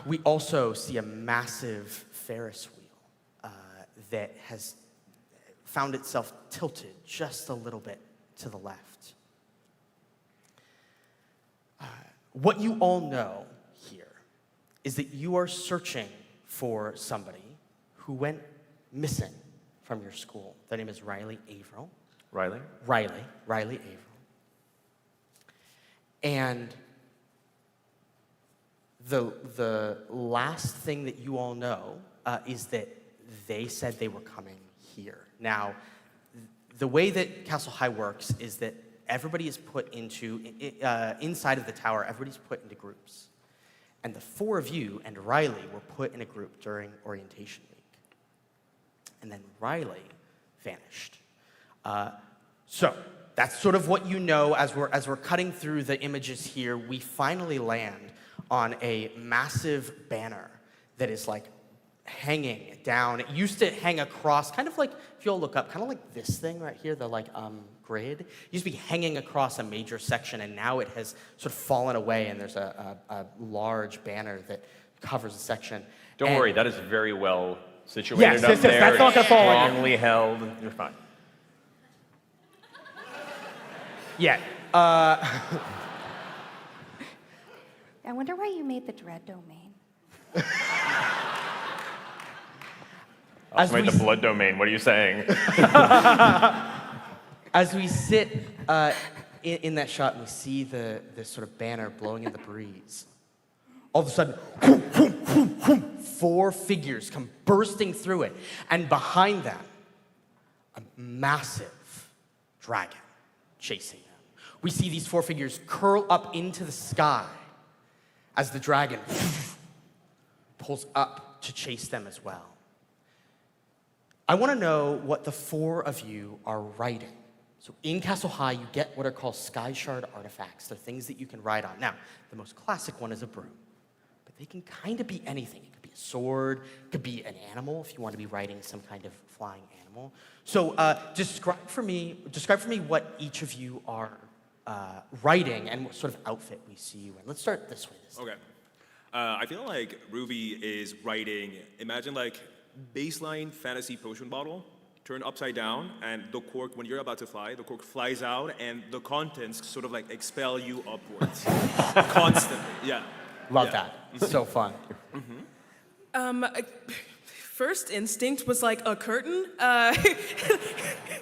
We also see a massive Ferris wheel that has found itself tilted just a little bit to the left. What you all know here is that you are searching for somebody who went missing from your school. Their name is Riley Averill. Riley? Riley Averill. And the last thing that you all know is that they said they were coming here. Now, the way that Castle High works is that everybody is put into, inside of the tower, everybody's put into groups. And the four of you and Riley were put in a group during orientation week. And then Riley vanished. So that's sort of what you know as we're cutting through the images here. We finally land on a massive banner that is like hanging down. It used to hang across, kind of like, if you'll look up, kind of like this thing right here, the like grid. It used to be hanging across a major section, and now it has sort of fallen away, and there's a large banner that covers a section. Don't worry, that is very well situated up yes, there. that's not gonna fall on you. Strongly held. You're fine. Yeah. I wonder why you made the Dread domain. I made the blood domain. What are you saying? As we sit in that shot and we see this sort of banner blowing in the breeze, all of a sudden, four figures come bursting through it, and behind them, a massive dragon chasing them. We see these four figures curl up into the sky as the dragon pulls up to chase them as well. I want to know what the four of you are writing. So in Castle High, you get what are called sky shard artifacts. They're things that you can write on. Now, the most classic one is a broom, but they can kind of be anything. It could be a sword, it could be an animal if you want to be writing some kind of flying animal. So describe for me what each of you are writing and what sort of outfit we see you in. Let's start this way. Okay. I feel like Ruby is writing, imagine like baseline fantasy potion bottle turned upside down, and the cork, when you're about to fly, the cork flies out and the contents sort of like expel you upwards. Constantly, yeah. Love that. It's so fun. First instinct was like a curtain,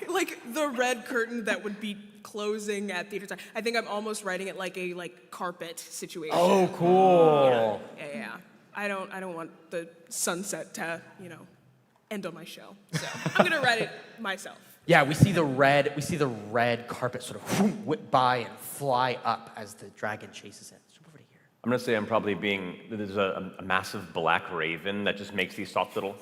like the red curtain that would be closing at theater time. I think I'm almost writing it like a carpet situation. Oh, cool. Yeah. I don't want the sunset to, end on my show. So I'm gonna write it myself. Yeah, we see the red carpet sort of whip by and fly up as the dragon chases it. So over to here. I'm gonna say I'm probably there's a massive black raven that just makes these soft little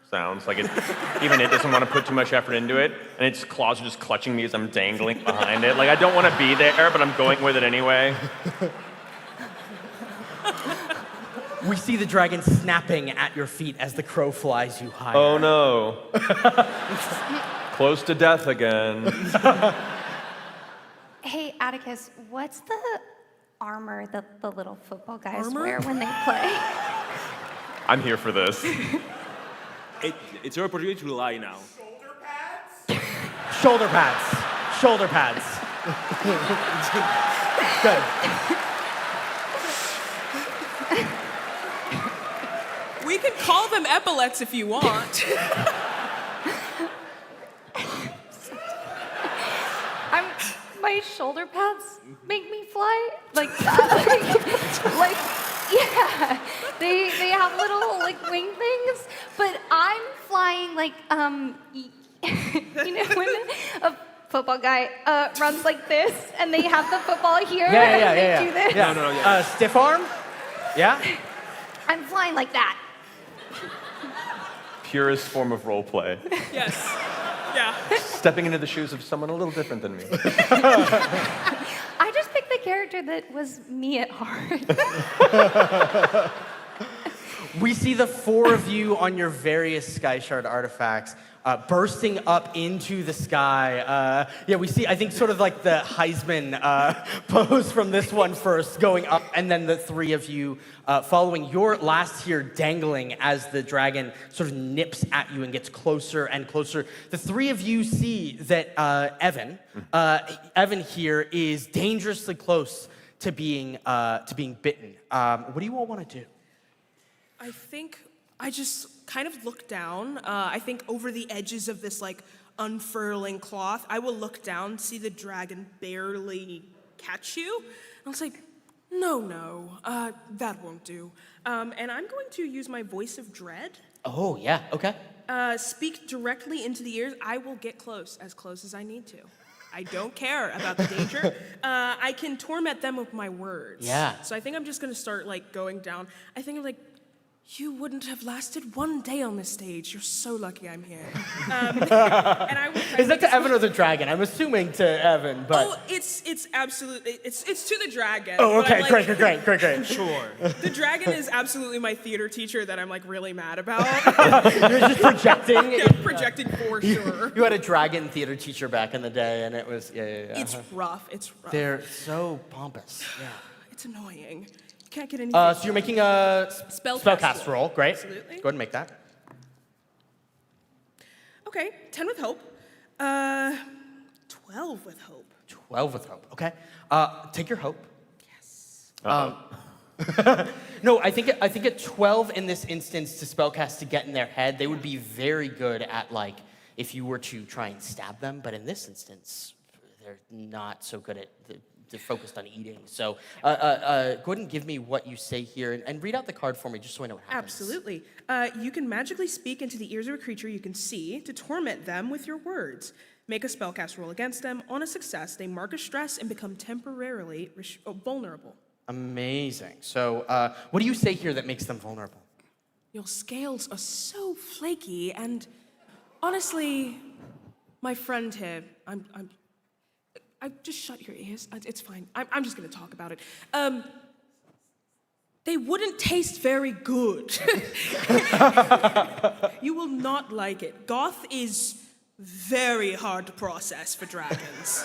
sounds. Like even it doesn't want to put too much effort into it, and its claws are just clutching me as I'm dangling behind it. Like I don't want to be there, but I'm going with it anyway. We see the dragon snapping at your feet as the crow flies you higher. Oh no. Close to death again. Hey, Atticus, what's the armor that the little football guys wear when they play? I'm here for this. It's your opportunity to lie now. Shoulder pads. Shoulder pads. Good. We can call them epaulets if you want. My shoulder pads make me fly like yeah. They have little wing things, but I'm flying when a football guy runs like this and they have the football here and they do this. Yeah. No. Stiff arm? Yeah? I'm flying like that. Purest form of role play. Yes. Yeah. Stepping into the shoes of someone a little different than me. I just picked the character that was me at heart. We see the four of you on your various sky shard artifacts bursting up into the sky. We see, I think, sort of like the Heisman pose from this one first, going up, and then the three of you following your last here dangling as the dragon sort of nips at you and gets closer and closer. The three of you see that Evan here is dangerously close to being bitten. What do you all want to do? I think I just kind of look down. I think over the edges of this like unfurling cloth, I will look down, see the dragon barely catch you. And I'll say, no, that won't do. And I'm going to use my voice of dread. Oh, yeah, okay. Speak directly into the ears. I will get close as I need to. I don't care about the danger. I can torment them with my words. Yeah. So I think I'm just gonna start like going down. I think I'm like, you wouldn't have lasted one day on this stage. You're so lucky I'm here. And I will try Is that to Evan or the dragon? I'm assuming to Evan, but... Oh, it's absolutely, it's to the dragon. Oh, but okay, I'm like, great. Sure. The dragon is absolutely my theater teacher that I'm like really mad about. You're just projecting. Yeah, projecting for sure. You had a dragon theater teacher back in the day, and it was, yeah. It's rough, They're so pompous. Yeah. It's annoying. You can't get anything. So you're making a spellcast roll. Great. Absolutely. Go ahead and make that. Okay, 10 with hope. 12 with hope. 12 with hope. Okay. Take your hope. Yes. No, I think at 12 in this instance to spellcast to get in their head, they would be very good at like if you were to try and stab them, but in this instance, they're not so good at they're focused on eating. So go ahead and give me what you say here and read out the card for me just so I know what happens. Absolutely. You can magically speak into the ears of a creature you can see to torment them with your words. Make a spellcast roll against them. On a success, they mark a stress and become temporarily vulnerable. Amazing. So what do you say here that makes them vulnerable? Your scales are so flaky, and honestly, my friend here, I just shut your ears. It's fine. I'm just going to talk about it. They wouldn't taste very good. You will not like it. Goth is very hard to process for dragons.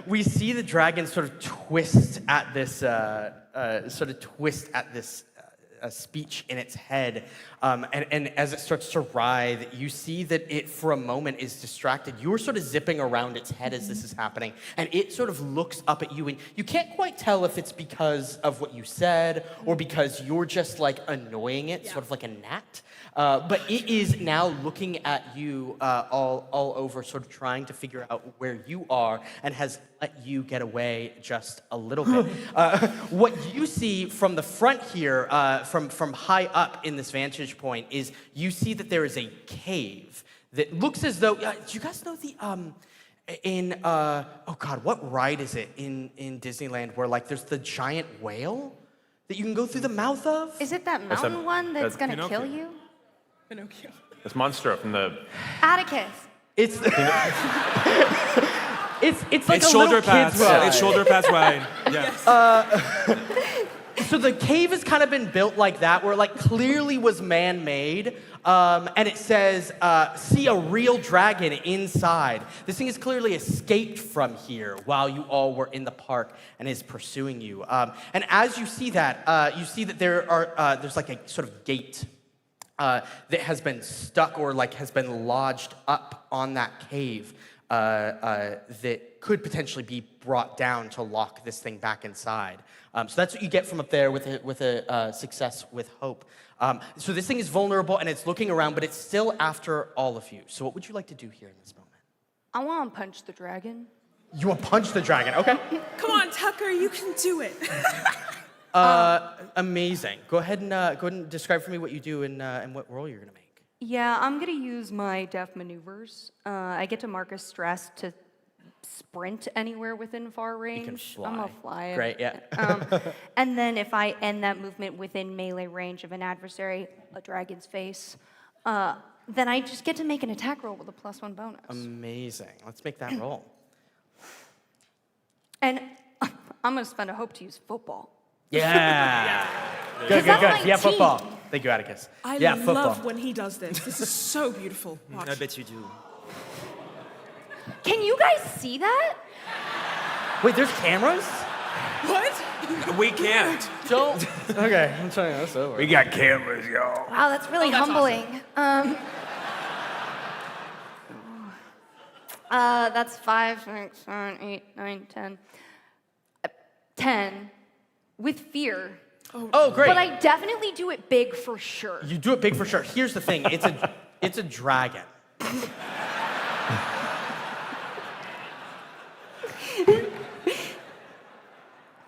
We see the dragon sort of twist at this speech in its head, and as it starts to writhe, you see that it, for a moment, is distracted. You're sort of zipping around its head as this is happening, and it sort of looks up at you, and you can't quite tell if it's because of what you said or because you're just like annoying it, sort of like a gnat. But it is now looking at you all over, sort of trying to figure out where you are, and has let you get away just a little bit. What you see from the front here, from high up in this vantage point, is you see that there is a cave that looks as though. Do you guys know the oh God, what ride is it in Disneyland where like there's the giant whale that you can go through the mouth of? Is it that mountain one that's going to kill you? Pinocchio. This monster from the... Atticus. It's it's like It's a shoulder little pads. kid's ride. It's shoulder pads ride. Yes. So the cave has kind of been built like that, where it like clearly was man-made, and it says, "See a real dragon inside." This thing has clearly escaped from here while you all were in the park and is pursuing you. And as you see that there's like a sort of gate that has been stuck or like has been lodged up on that cave that could potentially be brought down to lock this thing back inside. So that's what you get from up there with a success with hope. So this thing is vulnerable and it's looking around, but it's still after all of you. So what would you like to do here in this moment? I want to punch the dragon. You want to punch the dragon? Okay. Come on, Tucker, you can do it. Amazing. Go ahead and describe for me what you do and what role you're gonna make. Yeah, I'm going to use my def maneuvers. I get to mark a stress to sprint anywhere within far range. You can fly. I'm going to fly. Great, yeah. And then if I end that movement within melee range of an adversary, a dragon's face, then I just get to make an attack roll with a +1 bonus. Amazing. Let's make that roll. And I'm going to spend a hope to use football. Yeah. Good. Yeah, football. Thank you, Atticus. I Yeah, football. love when he does this. This is so beautiful. Watch. I bet you do. Can you guys see that? Wait, there's cameras? What? We can't. Don't. Okay, I'm turning this over. We got cameras, y'all. Wow, that's really that's humbling. That's 5, 6, 7, 8, 9, 10. 10 with fear. Oh, great. But I definitely do it big for sure. You do it big for sure. Here's the thing. It's a dragon.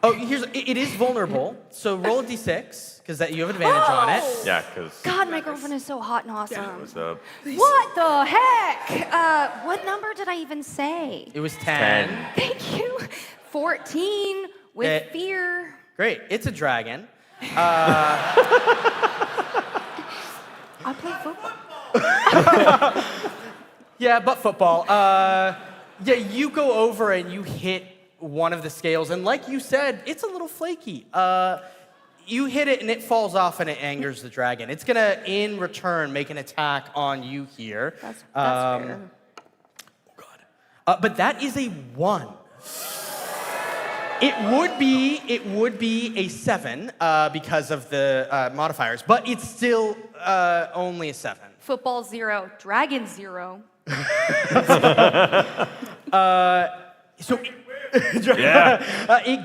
Oh, it is vulnerable. So roll a d6 because you have advantage on it. Yeah, because God, my girlfriend is so hot and awesome. the What the heck? What number did I even say? It was 10. Thank you. 14 with fear. Great. It's a dragon. I play football. Yeah, but football. Yeah, you go over and you hit one of the scales, and like you said, it's a little flaky. You hit it and it falls off and it angers the dragon. It's gonna, in return, make an attack on you here. That's fair. But that is a 1. It would be a 7 because of the modifiers, but it's still only a 7. Football 0, dragon 0. So it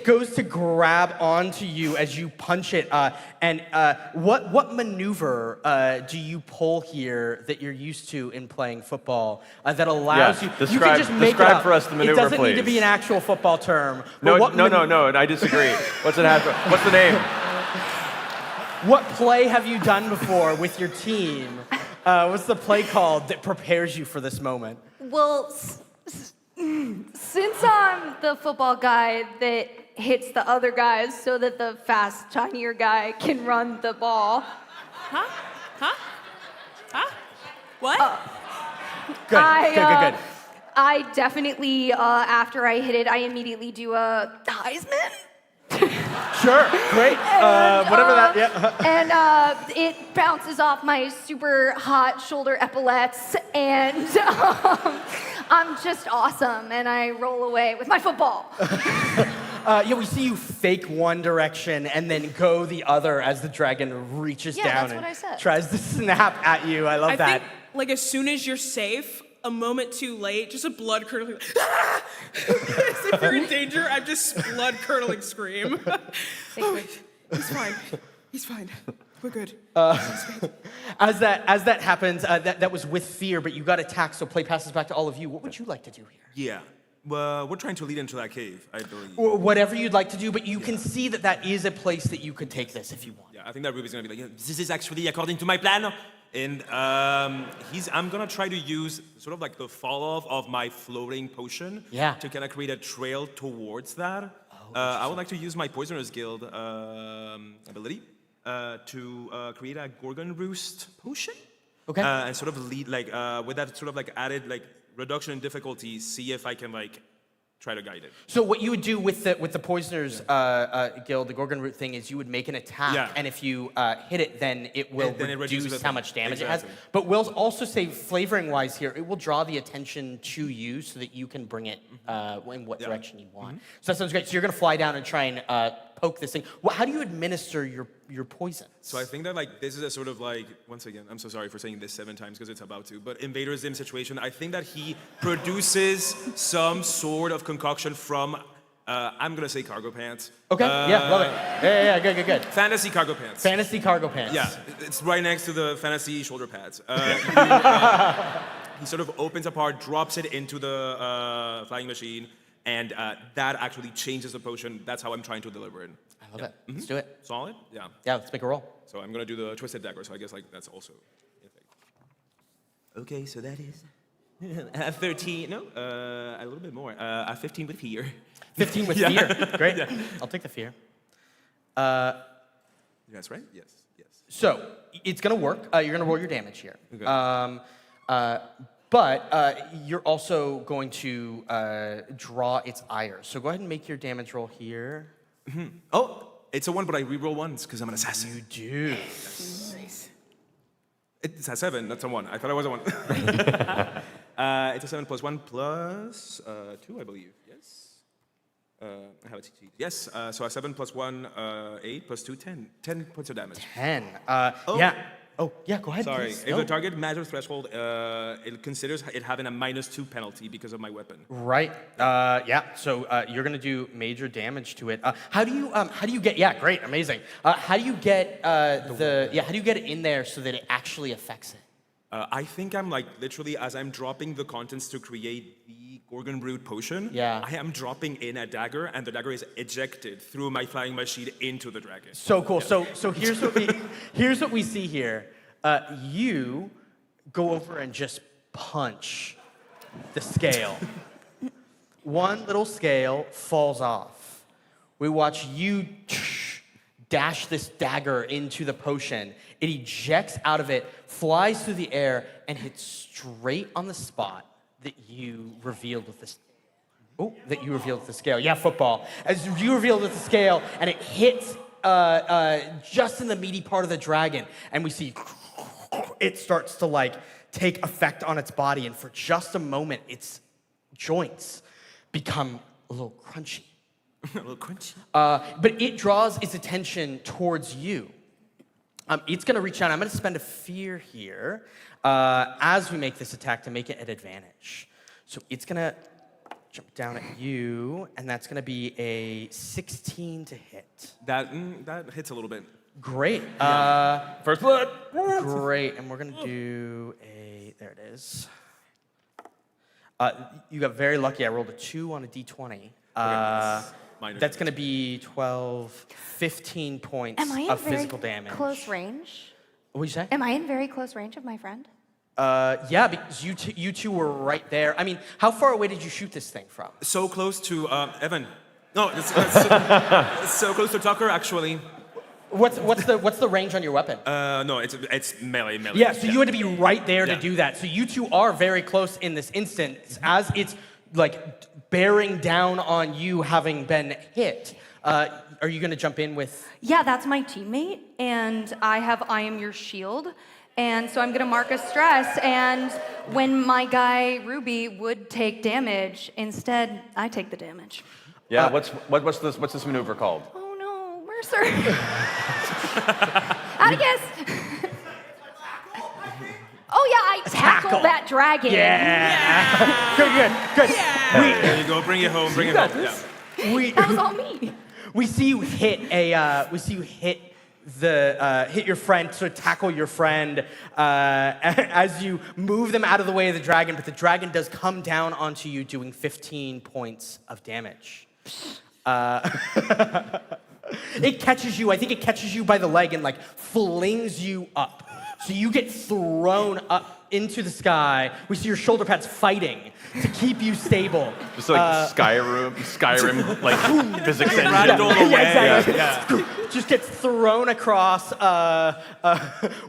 goes to grab onto you as you punch it. And what maneuver do you pull here that you're used to in playing football that allows you? You can just make it up. for us the maneuver, It doesn't need to please. be an actual football term. No, But no, I disagree. What's the name? What play have you done before with your team? What's the play called that prepares you for this moment? Well, since I'm the football guy that hits the other guys so that the fast, tinier guy can run the ball. Huh? What? Good. I definitely, after I hit it, I immediately do a Heisman. Sure, great. Whatever that, yeah. And it bounces off my super hot shoulder epaulets, and I'm just awesome, and I roll away with my football. Yeah, we see you fake one direction and then go the other as the dragon reaches Yeah, down that's what I and said. tries to snap at you. I love I that. think, like, as soon as you're safe, a moment too late, just a blood curdling. Ah! As if you're in danger, I'm just blood curdling scream. Oh, he's fine. He's fine. We're good. As that happens, that was with fear, but you got attacked, so play passes back to all of you. What would you like to do here? Yeah. Well, we're trying to lead into that cave, I believe. Whatever you'd like to do, but you can see that is a place that you could take this if you want. Yeah, I think that Ruby's gonna be like, yeah, this is actually according to my plan. And I'm gonna try to use sort of like the fall off of my floating potion to kind of create a trail towards that. I would like to use my Poisoner's Guild ability to create a Gorgon Roost potion. Okay. And sort of lead like with that sort of like added like reduction in difficulty, see if I can like try to guide it. So what you would do with the Poisoner's Guild, the Gorgon Root thing, is you would make an attack, and if you hit it, then it will reduce how much damage it has. But we'll also say, flavoring-wise here, it will draw the attention to you so that you can bring it in what direction you want. So that sounds great. So you're going to fly down and try and poke this thing. How do you administer your poison? So I think that like this is a sort of like, once again, I'm so sorry for saying this 7 times because it's about to, but Invader Zim situation, I think that he produces some sort of concoction from, I'm gonna say cargo pants. Okay, yeah, love it. Yeah, good. Fantasy cargo pants. Fantasy cargo pants. Yeah, it's right next to the fantasy shoulder pads. He sort of opens apart, drops it into the flying machine, and that actually changes the potion. That's how I'm trying to deliver it. I love it. Let's do it. Solid? Yeah. Yeah, let's make a roll. So I'm gonna do the Twisted Dagger, so I guess like that's also in effect. Okay, so that is a 13, no, a little bit more, a 15 with fear. 15 with fear. Great. Yeah. I'll take the fear. That's right? Yes. So it's going to work. You're going to roll your damage here. Okay. But you're also going to draw its ire. So go ahead and make your damage roll here. Oh, it's a 1, but I reroll ones because I'm an assassin. You do. Nice. It's a 7, that's a 1. I thought it was a 1. It's a 7 plus 1 plus 2, I believe. Yes. I have a cheat. Yes, so a 7 plus 1, 8 plus 2, 10. 10 points of damage. 10. Yeah. Oh, yeah, go ahead. Sorry. Please. If the target matches threshold, it considers it having a -2 penalty because of my weapon. Right. Yeah. So you're gonna do major damage to it. How do you get? Yeah. Great. Amazing. How do you get How do you get it in there so that it actually affects it? I think I'm like literally as I'm dropping the contents to create the Gorgon Brood potion. Yeah. I am dropping in a dagger, and the dagger is ejected through my flying machine into the dragon. So cool. So here's what we see here. You go over and just punch the scale. One little scale falls off. We watch you dash this dagger into the potion. It ejects out of it, flies through the air, and hits straight on the spot that you revealed with this. Oh, that you revealed with the scale. Yeah, football. As you revealed with the scale, and it hits just in the meaty part of the dragon, and we see it starts to like take effect on its body, and for just a moment, its joints become a little crunchy. A little crunchy. But it draws its attention towards you. It's going to reach out. I'm going to spend a fear here as we make this attack to make it an advantage. So it's going to jump down at you, and that's going to be a 16 to hit. That hits a little bit. Great. First blood. Great. And we're going to do a... There it is. You got very lucky. I rolled a 2 on a d20. That's going to be 12, 15 points Am I in of very physical damage. close range? What'd you say? Am I in very close range of my friend? Yeah, because you two were right there. I mean, how far away did you shoot this thing from? So close to Evan. No, it's so close to Tucker, actually. What's the range on your weapon? No, it's melee. Yeah, so you had to be right there to do that. So you two are very close in this instance as it's like bearing down on you having been hit. Are you going to jump in with? Yeah, that's my teammate, and I am your shield. And so I'm going to mark a stress, and when my guy Ruby would take damage, instead I take the damage. Yeah. What's this maneuver called? Oh no, Mercer. How'd you guess? Oh yeah, I tackled that dragon. Yeah. Good. Yeah. There you go. Bring it home. Bring it home. Yeah. That was all me. We see you hit hit your friend, sort of tackle your friend as you move them out of the way of the dragon, but the dragon does come down onto you, doing 15 points of damage. It catches you. I think it catches you by the leg and like flings you up. So you get thrown up into the sky. We see your shoulder pads fighting to keep you stable. Just like Skyrim, like physics engine. Yeah, exactly. Yeah. Just gets thrown across.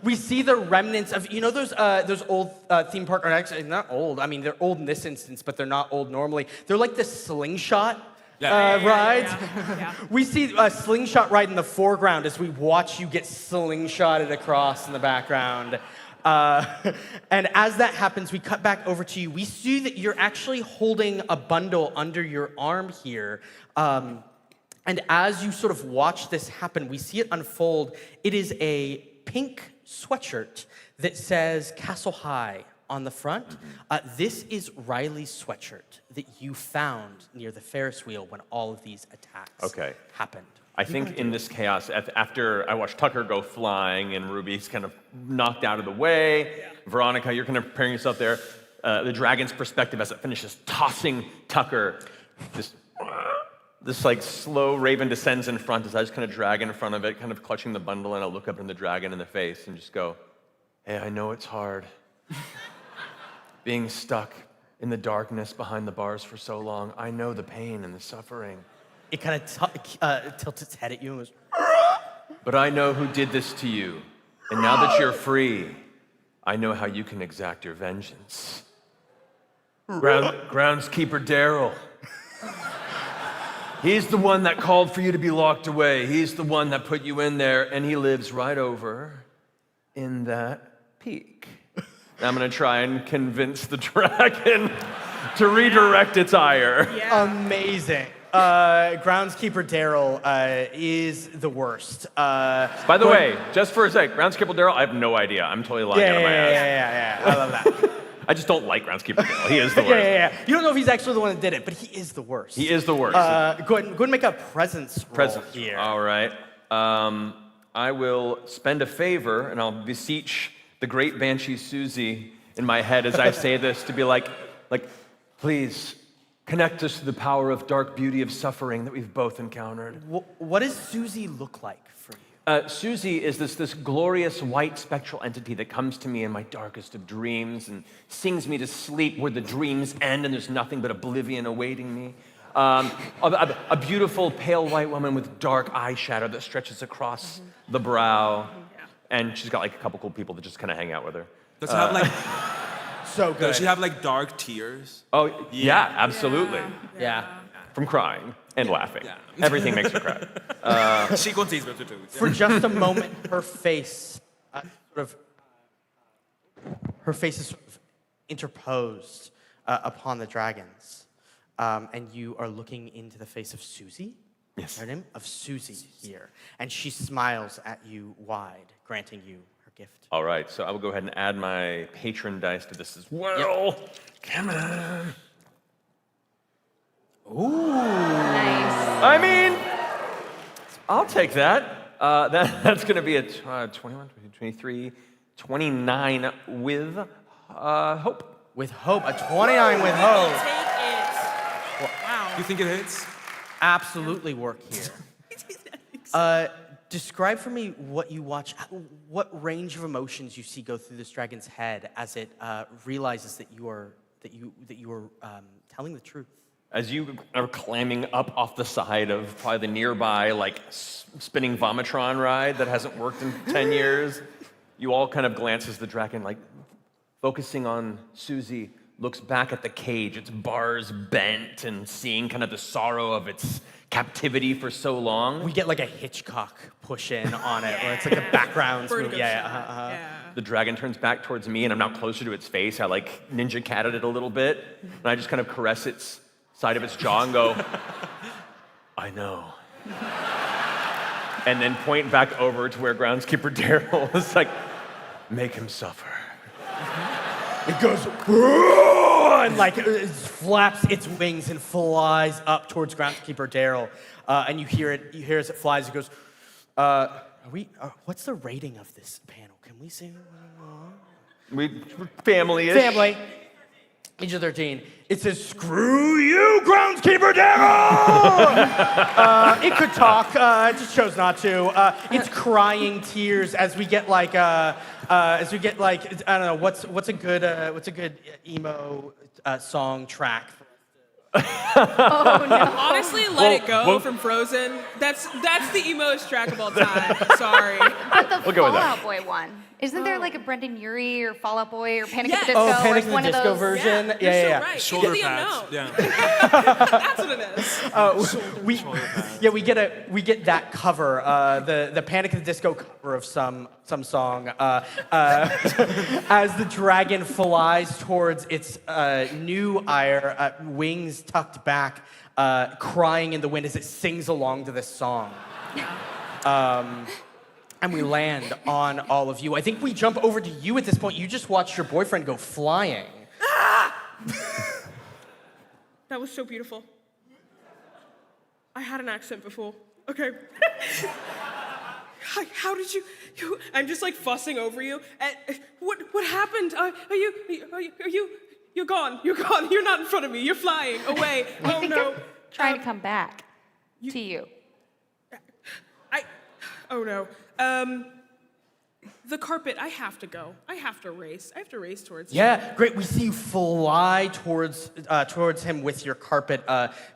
We see the remnants of those old theme park, or actually not old. I mean, they're old in this instance, but they're not old normally. They're like the slingshot. Rides. Yeah. We see a slingshot ride in the foreground as we watch you get slingshotted across in the background. And as that happens, we cut back over to you. We see that you're actually holding a bundle under your arm here. And as you sort of watch this happen, we see it unfold. It is a pink sweatshirt that says Castle High on the front. This is Riley's sweatshirt that you found near the Ferris wheel when all of these attacks happened. I think in this chaos, after I watched Tucker go flying and Ruby's kind of knocked out of the way, Veronica, you're kind of preparing yourself there. The dragon's perspective as it finishes tossing Tucker, this like slow raven descends in front as I just kind of drag in front of it, kind of clutching the bundle, and I'll look up in the dragon in the face and just go, hey, I know it's hard. Being stuck in the darkness behind the bars for so long, I know the pain and the suffering. It kind of tilts its head at you and goes, but I know who did this to you. And now that you're free, I know how you can exact your vengeance. Groundskeeper Daryl. He's the one that called for you to be locked away. He's the one that put you in there, and he lives right over in that peak. I'm going to try and convince the dragon to redirect its ire. Amazing. Groundskeeper Daryl is the worst. By the way, just for a sec, Groundskeeper Daryl, I have no idea. I'm totally lying out of my ass. Yeah. I love that. I just don't like Groundskeeper Daryl. He is the worst. Yeah. You don't know if he's actually the one that did it, but he is the worst. He is the worst. Go ahead and make a presence roll here. All right. I will spend a favor, and I'll beseech the great Banshee Susie in my head as I say this to be like, please connect us to the power of dark beauty of suffering that we've both encountered. What does Susie look like for you? Susie is this glorious white spectral entity that comes to me in my darkest of dreams and sings me to sleep where the dreams end and there's nothing but oblivion awaiting me. A beautiful pale white woman with dark eyeshadow that stretches across the brow. And she's got like a couple cool people that just kind of hang out with her. Does she have like So good. does she have like dark tears? Oh, yeah, absolutely. Yeah. From crying and laughing. Everything makes her cry. She contains better too. For just a moment, her face is sort of interposed upon the dragons. And you are looking into the face of Susie? Yes. Her name? Of Susie here. And she smiles at you wide, granting you her gift. All right, so I will go ahead and add my patron dice to this as well. Come on. Ooh. Nice. I mean, I'll take that. That's going to be a 21, 22, 23, 29 with hope. With hope. A 29 with hope. Take it. Wow. You think it hits? Absolutely work here. Describe for me what you watch, what range of emotions you see go through this dragon's head as it realizes that you are telling the truth. As you are climbing up off the side of probably the nearby spinning Vomitron ride that hasn't worked in 10 years, you all kind of glance as the dragon, like focusing on Susie, looks back at the cage, its bars bent, and seeing kind of the sorrow of its captivity for so long. We get like a Hitchcock push in on it, where it's like a background movie. The dragon turns back towards me, and I'm now closer to its face. I like ninja catted it a little bit, and I just kind of caress its side of its jaw and go, I know. And then point back over to where Groundskeeper Daryl was like, make him suffer. It goes, and like it flaps its wings and flies up towards Groundskeeper Daryl. And you hear as it flies, it goes, what's the rating of this panel? Can we say? Family-ish. Family. Age of 13. It says, screw you, Groundskeeper Daryl! It could talk, it just chose not to. It's crying tears as we get like, I don't know, what's a good emo song track? Oh no. Honestly, Let It Go from Frozen. That's the emoest track of all time. Sorry. But the We'll go with Fall that. Out Boy one. Isn't there like a Brendan Urie or Fall Out Boy or Panic Yes. at the Disco? Oh, or Panic at one the of Disco those? version? You're Yeah. so right. Shoulder You're the pads. unknown. Yeah. That's what it is. We get that cover, the Panic at the Disco cover of some song, as the dragon flies towards its new ire, wings tucked back, crying in the wind as it sings along to this song. And we land on all of you. I think we jump over to you at this point. You just watched your boyfriend go flying. That was so beautiful. I had an accent before. Okay. How did you? I'm just like fussing over you. What happened? Are you? You're gone. You're gone. You're not in front of me. You're flying away. I Oh think no. I'm trying to come back to you. Oh no. The carpet. I have to go. I have to race. I have to race towards. Yeah, great. We see you fly towards him with your carpet,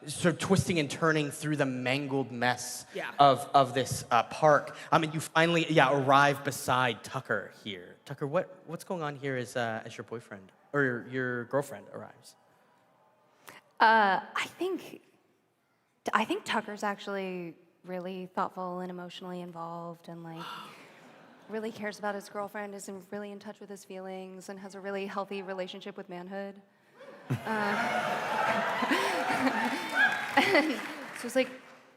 sort of twisting and turning through the mangled mess of this park. And you finally arrive beside Tucker here. Tucker, what's going on here as your boyfriend or your girlfriend arrives? I think Tucker's actually really thoughtful and emotionally involved and like really cares about his girlfriend, is really in touch with his feelings, and has a really healthy relationship with manhood. So it's like,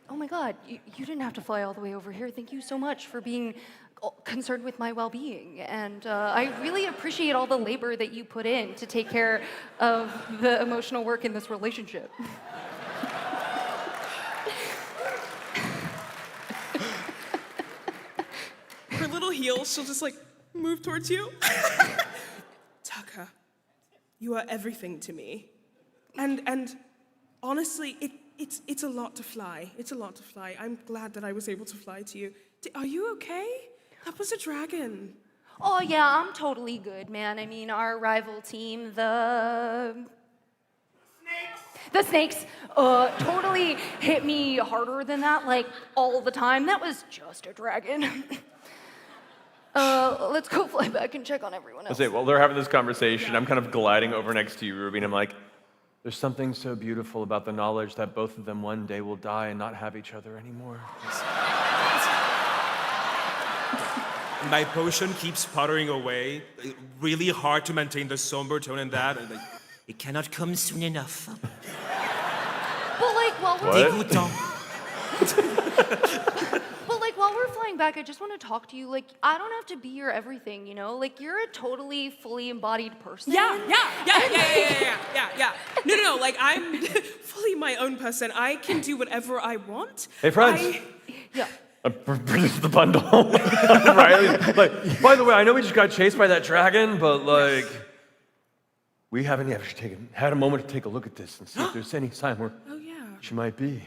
oh my God, you didn't have to fly all the way over here. Thank you so much for being concerned with my well-being. And I really appreciate all the labor that you put in to take care of the emotional work in this relationship. Her little heels, she'll just like move towards you. Tucker, you are everything to me. And honestly, it's a lot to fly. It's a lot to fly. I'm glad that I was able to fly to you. Are you okay? That was a dragon. Oh yeah, I'm totally good, man. I mean, our rival team, the snakes, totally hit me harder than that, like all the time. That was just a dragon. Let's go fly back and check on everyone else. While they're having this conversation, I'm kind of gliding over next to you, Ruby, and I'm like, there's something so beautiful about the knowledge that both of them one day will die and not have each other anymore. My potion keeps puttering away. Really hard to maintain the somber tone in that. And It cannot come soon enough. But like while we're Dégoûtant. But like while we're flying back, I just want to talk to you. Like I don't have to be your everything, you know? Like you're a totally fully embodied person. Yeah. No. Like I'm fully my own person. I can do whatever I want. Hey, friends. Yeah. Produce the bundle. Riley, like, by the way, I know we just got chased by that dragon, but like, we haven't actually had a moment to take a look at this and see if there's any sign where she might be.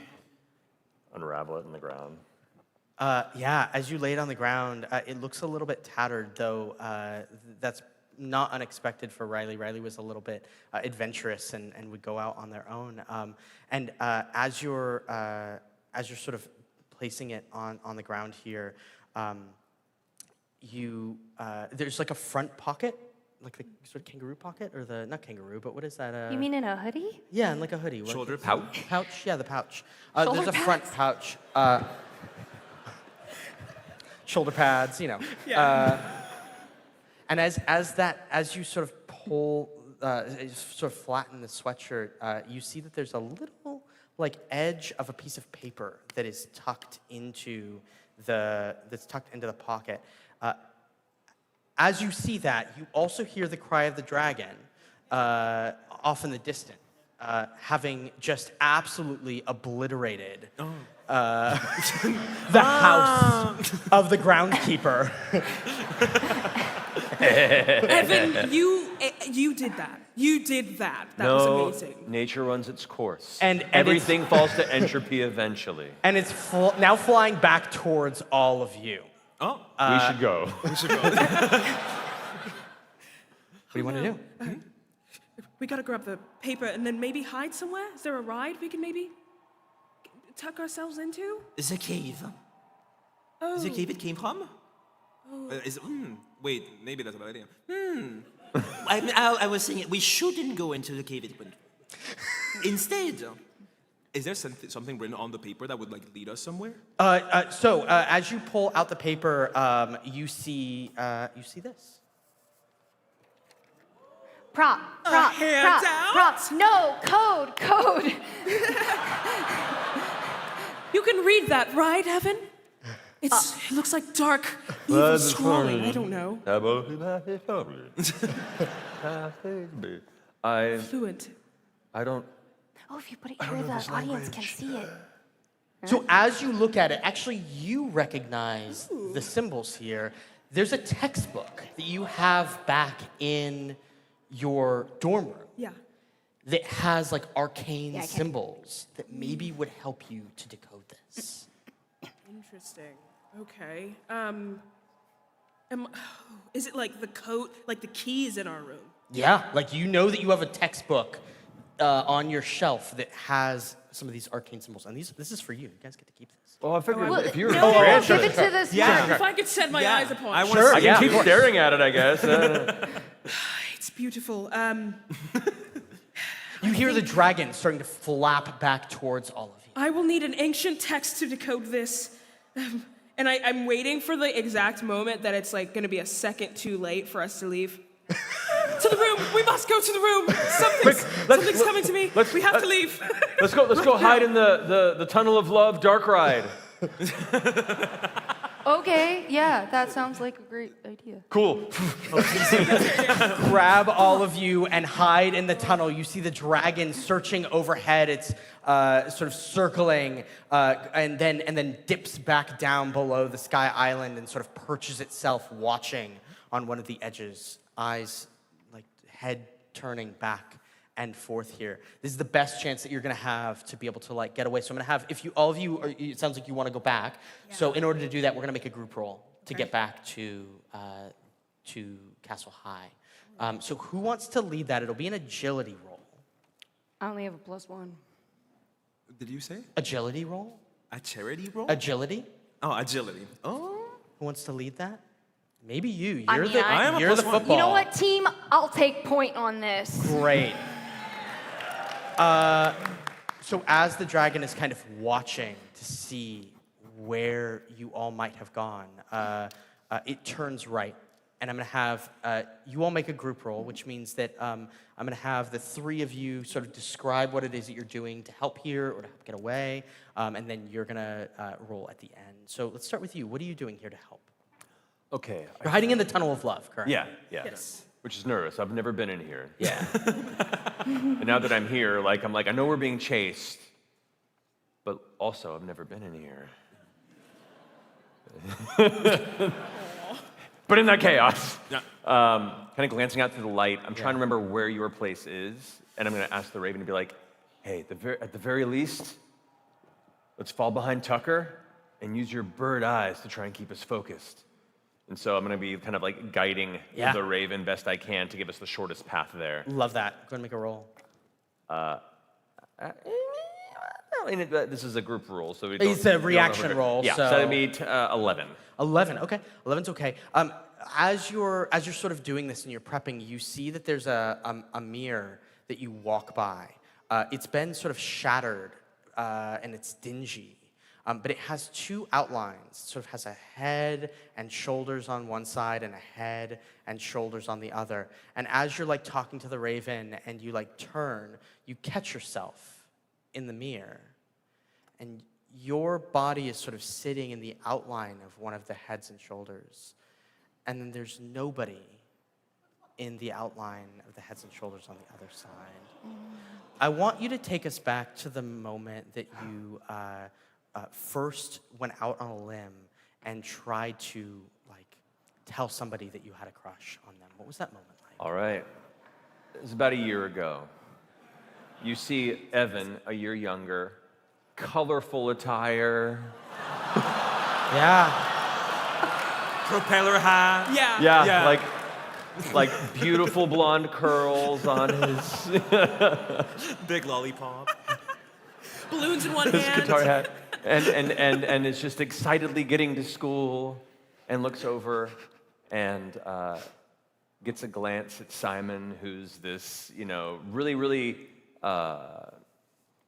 Unravel it in the ground. As you lay it on the ground, it looks a little bit tattered, though that's not unexpected for Riley. Riley was a little bit adventurous and would go out on their own. As you're sort of placing it on the ground here, there's like a front pocket, like the sort of kangaroo pocket, or not kangaroo, but what is that? You mean in a hoodie? Yeah, in like a hoodie. Shoulder pouch? Pouch, yeah, the pouch. Shoulder There's a front pouch. Shoulder pads, you know. Yeah. And as you sort of pull, sort of flatten the sweatshirt, you see that there's a little like edge of a piece of paper that is tucked into the pocket. As you see that, you also hear the cry of the dragon off in the distance, having just absolutely obliterated the house of the groundskeeper. Evan, you did that. You did that. That was amazing. Nature runs its course. And everything falls to entropy eventually. And it's now flying back towards all of you. Oh, We should go. What do you want to do? We gotta grab the paper and then maybe hide somewhere. Is there a ride we can maybe tuck ourselves into? The cave. Oh. The cave it came from? wait, maybe that's a bad idea. I was saying we shouldn't go into the cave it went. Instead. Is there something written on the paper that would like lead us somewhere? So as you pull out the paper, you see this. Props. No, code. You can read that, right, Evan? It looks like dark, evil scrawling. I don't know. Fluent. I don't. Oh, if you put it here, the audience can see it. So as you look at it, actually you recognize the symbols here. There's a textbook that you have back in your dorm room. Yeah. That has like arcane symbols that maybe would help you to decode this. Interesting. Okay. Is it like the code, like the keys in our room? Yeah, like you know that you have a textbook on your shelf that has some of these arcane symbols, and this is for you. You guys get to keep this. Well, I figured Well, if you're no, a Give it to this. Yeah. If I could set my eyes upon it. Sure, I can keep staring at it, I guess. It's beautiful. You hear the dragon starting to flap back towards all of you. I will need an ancient text to decode this. And I'm waiting for the exact moment that it's like going to be a second too late for us to leave. To the room. We must go to the room. Something's coming to me. We have to leave. Let's go hide in the tunnel of love dark ride. Okay, yeah, that sounds like a great idea. Cool. Grab all of you and hide in the tunnel. You see the dragon searching overhead. It's sort of circling and then dips back down below the sky island and sort of perches itself watching on one of the edges, eyes like head turning back and forth here. This is the best chance that you're gonna have to be able to like get away. So I'm gonna have, all of you, it sounds like you wanna go back. Yeah. So in order to do that, we're gonna make a group roll to get back to Castle High. So who wants to lead that? It'll be an agility roll. I only have a +1. Did you say? Agility roll? A charity roll? Agility? Oh, agility. Oh. Who wants to lead that? Maybe you. I You're mean, the I am a you're the +1. football. You know what, team? I'll take point on this. Great. So as the dragon is kind of watching to see where you all might have gone, it turns right. And I'm going to have you all make a group roll, which means that I'm going to have the three of you sort of describe what it is that you're doing to help here or to help get away, and then you're going to roll at the end. So let's start with you. What are you doing here to help? Okay. You're hiding in the tunnel of love, correct? Yeah. Yes. Which is nervous. I've never been in here. Yeah. And now that I'm here, I'm like, I know we're being chased, but also I've never been in here. But in that chaos, kind of glancing out through the light, I'm trying to remember where your place is, and I'm going to ask the Raven to be like, hey, at the very least, let's fall behind Tucker and use your bird eyes to try and keep us focused. And so I'm going to be kind of like guiding the Raven best I can to give us the shortest path there. Love that. Go ahead and make a roll. This is a group roll, so it's a reaction roll. Yeah, so that'd be 11. 11. Okay, 11's okay. As you're sort of doing this and you're prepping, you see that there's a mirror that you walk by. It's been sort of shattered and it's dingy. But it has two outlines. It sort of has a head and shoulders on one side and a head and shoulders on the other. And as you're like talking to the Raven and you like turn, you catch yourself in the mirror. And your body is sort of sitting in the outline of one of the heads and shoulders. And then there's nobody in the outline of the heads and shoulders on the other side. I want you to take us back to the moment that you first went out on a limb and tried to tell somebody that you had a crush on them. What was that moment like? All right. It was about a year ago. You see Evan, a year younger, colorful attire. Yeah. Propeller hat. Yeah. Like beautiful blonde curls on his Big lollipop. Balloons in one his hand. guitar hat. And is just excitedly getting to school and looks over and gets a glance at Simon, who's this, really, really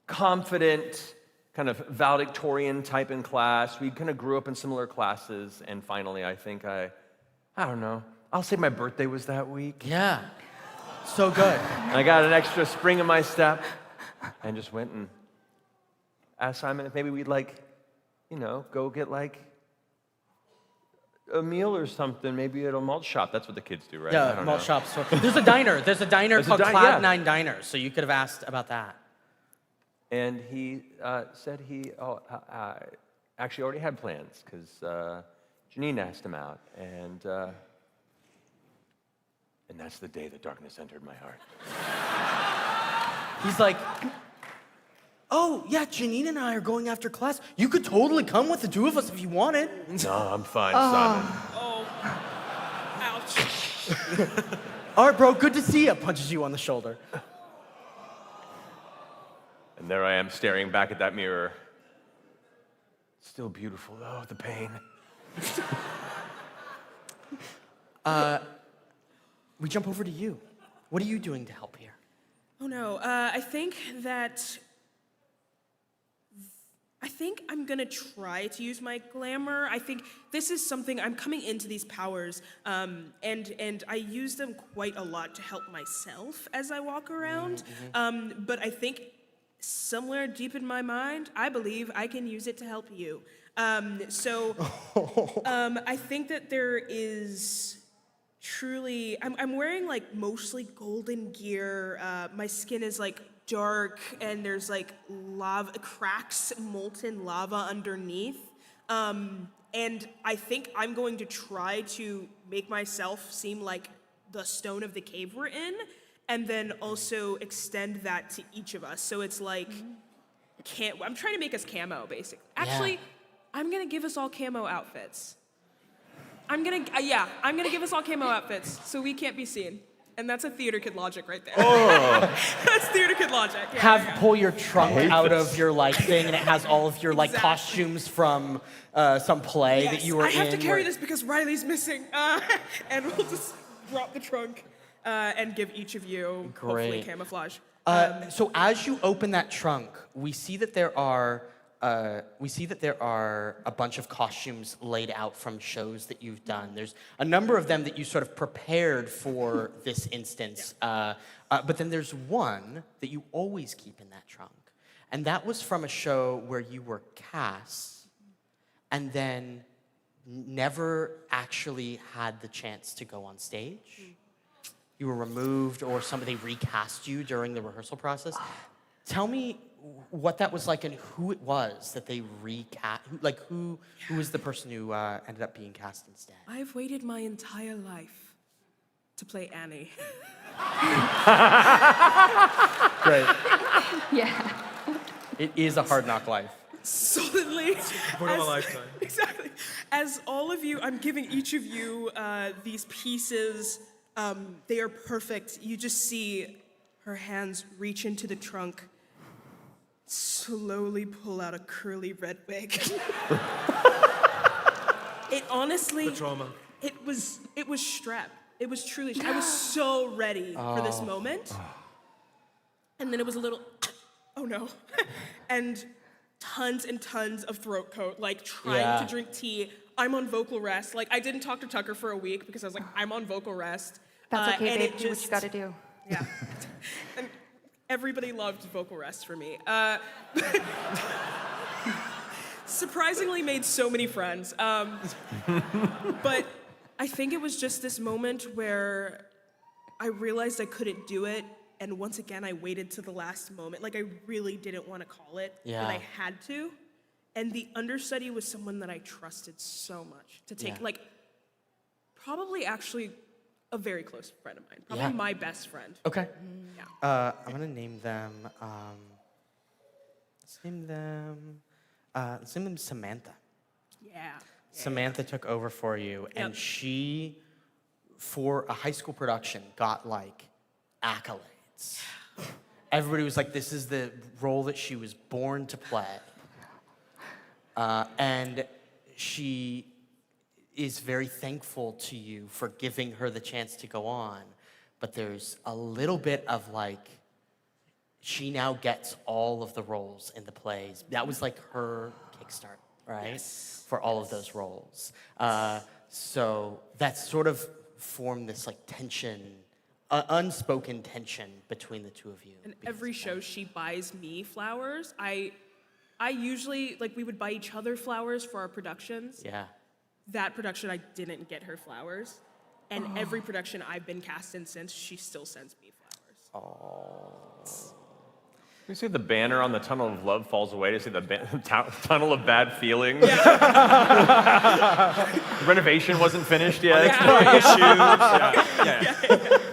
confident, kind of valedictorian type in class. We kind of grew up in similar classes, and finally I think I don't know, I'll say my birthday was that week. Yeah. So good. I got an extra spring in my step and just went and asked Simon if maybe we'd go get a meal or something, maybe at a malt shop. That's what the kids do, right? Yeah, malt shops. So, there's a diner. There's a diner called Cloud9 Diner, so you could have asked about that. And he said he actually already had plans because Janine asked him out, and that's the day that darkness entered my heart. He's like, oh, yeah, Janine and I are going after class. You could totally come with the two of us if you wanted. No, I'm fine, Simon. Oh. Ouch. All right, bro, good to see you. Punches you on the shoulder. And there I am staring back at that mirror. Still beautiful, though, the pain. We jump over to you. What are you doing to help here? Oh no, I think that I think I'm gonna try to use my glamour. I think this is something I'm coming into these powers, and I use them quite a lot to help myself as I walk around. But I think somewhere deep in my mind, I believe I can use it to help you. I think that there is truly. I'm wearing like mostly golden gear. My skin is like dark, and there's like lava cracks, molten lava underneath. And I think I'm going to try to make myself seem like the stone of the cave we're in, and then also extend that to each of us. So it's like, I'm trying to make us camo, basically. Actually, I'm gonna give us all camo outfits. I'm gonna give us all camo outfits so we can't be seen. And that's a theater kid logic right there. That's theater kid logic. Pull your trunk out of your like thing, and it has all of your like costumes from some play that you were in. I have to carry this because Riley's missing, and we'll just drop the trunk and give each of you hopefully camouflage. So as you open that trunk, we see that there are a bunch of costumes laid out from shows that you've done. There's a number of them that you sort of prepared for this instance, but then there's one that you always keep in that trunk, and that was from a show where you were cast and then never actually had the chance to go on stage. You were removed, or somebody recast you during the rehearsal process. Tell me what that was like and who it was that they recast. Who was the person who ended up being cast instead? I've waited my entire life to play Annie. Great. Yeah. It is a hard knock life. Solidly. Part of a lifetime. Exactly. As all of you, I'm giving each of you these pieces. They are perfect. You just see her hands reach into the trunk, slowly pull out a curly red wig. It honestly, The trauma. it was strep. It was truly, I was so ready for this moment. And then it was a little, oh no. And tons and tons of throat coat, like trying to drink tea. I'm on vocal rest. Like, I didn't talk to Tucker for a week because I was like, I'm on vocal rest. That's okay, and babe. it Do what you gotta do. Yeah. And everybody loved vocal rest for me. Surprisingly made so many friends. But I think it was just this moment where I realized I couldn't do it. And once again, I waited to the last moment. Like, I really didn't want to call it, but I had to. And the understudy was someone that I trusted so much to take, like, probably actually a very close friend of mine. Probably my best friend. Okay. Yeah. I'm gonna name them. Let's name them Samantha. Yeah. Samantha took over for you, and she, for a high school production, got like accolades. Everybody was like, "This is the role that she was born to play," and she is very thankful to you for giving her the chance to go on. But there's a little bit of like, she now gets all of the roles in the plays. That was like her kickstart, right? Yes. For all of those roles. So that's sort of formed this like tension, unspoken tension between the two of you. And every show she buys me flowers. I usually, like, we would buy each other flowers for our productions. Yeah. That production, I didn't get her flowers. And every production I've been cast in since, she still sends me flowers. You see the banner on the Tunnel of Love falls away to see the Tunnel of Bad Feelings. Renovation wasn't finished yet.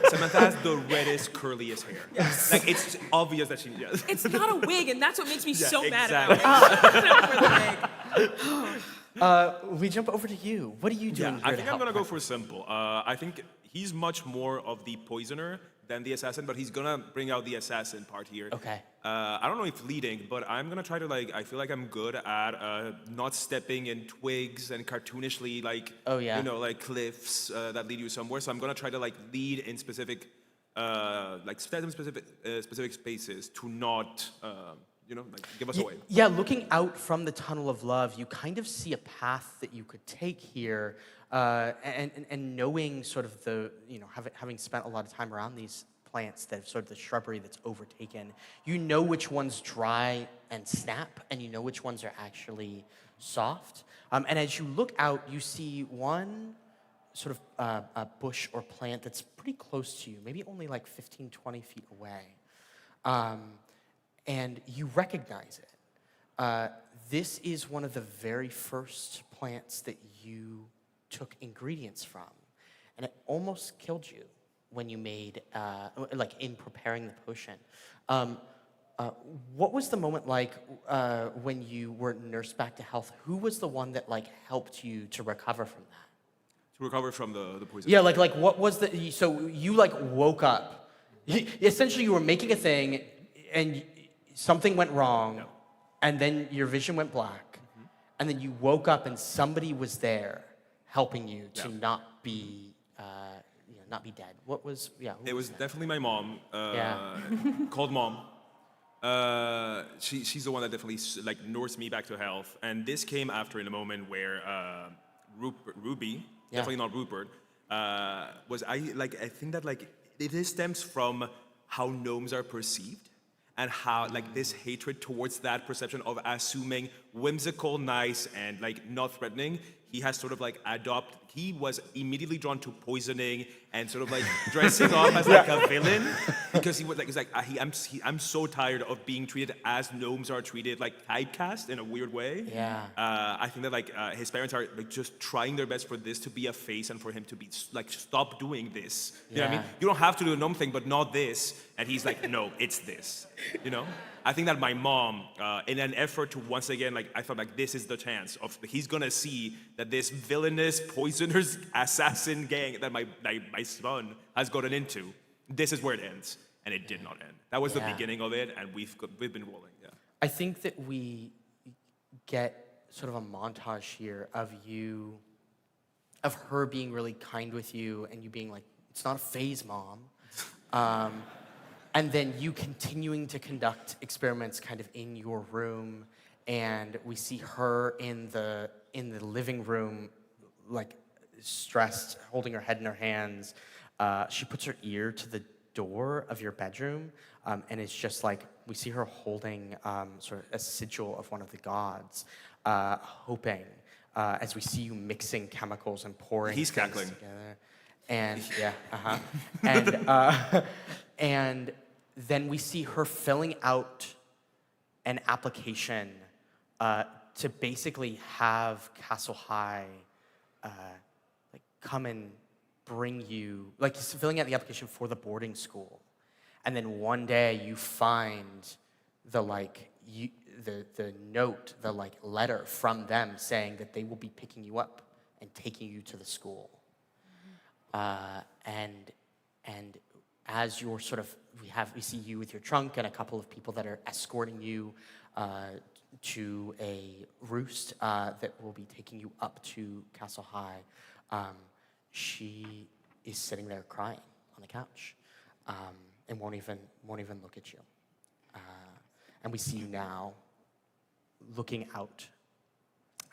Samantha has the reddest, curliest hair. Yes. Like, it's obvious that she does. It's not a wig, and that's what makes me so mad exactly. about it. We jump over to you. What are you doing? I think I'm gonna go for simple. I think he's much more of the poisoner than the assassin, but he's gonna bring out the assassin part here. Okay. I don't know if leading, but I'm gonna try to I feel like I'm good at not stepping in twigs and cartoonishly cliffs that lead you somewhere. So I'm gonna try to lead in specific, specific spaces to not like give us away. Yeah, looking out from the tunnel of love, you kind of see a path that you could take here, and knowing sort of having spent a lot of time around these plants, that sort of the shrubbery that's overtaken, you know which ones dry and snap, and you know which ones are actually soft. And as you look out, you see one sort of a bush or plant that's pretty close to you, maybe only like 15, 20 feet away. And you recognize it. This is one of the very first plants that you took ingredients from. And it almost killed you when you made, like in preparing the potion. What was the moment like when you were nursed back to health? Who was the one that like helped you to recover from that? To recover from the poison. Yeah, like what was the, so you like woke up. Essentially you were making a thing and something went wrong, and then your vision went black, and then you woke up and somebody was there helping you to not be not be dead. What was, It was definitely my mom, called Mom. She's the one that definitely like nursed me back to health. And this came after in a moment where Ruby, definitely not Rupert, I think that like it stems from how gnomes are perceived, and how like this hatred towards that perception of assuming whimsical, nice, and like not threatening. He has sort of like he was immediately drawn to poisoning and sort of like dressing up as like a villain, because I'm so tired of being treated as gnomes are treated, like typecast in a weird way. I think that like his parents are like just trying their best for this to be a face and for him to be like, stop doing this. You know what I mean? You don't have to do the gnome thing, but not this. And he's like, no, it's this. You know? I think that my mom, in an effort to once again, like, I thought like this is the chance of, he's gonna see that this villainous, poisonous, assassin gang that my son has gotten into, this is where it ends, and it did not end. That was the beginning of it, and we've been rolling. I think that we get sort of a montage here of her being really kind with you, and you being like, it's not a phase, Mom. And then you continuing to conduct experiments kind of in your room, and we see her in the living room, like stressed, holding her head in her hands. She puts her ear to the door of your bedroom, and it's just like, we see her holding sort of a sigil of one of the gods, hoping, as we see you mixing chemicals and pouring He's things cackling. together. And and then we see her filling out an application to basically have Castle High like come and bring you, like filling out the application for the boarding school. And then one day you find the note, the like letter from them saying that they will be picking you up and taking you to the school. And as you're sort of, we see you with your trunk and a couple of people that are escorting you to a roost that will be taking you up to Castle High. She is sitting there crying on the couch, and won't even look at you. And we see you now looking out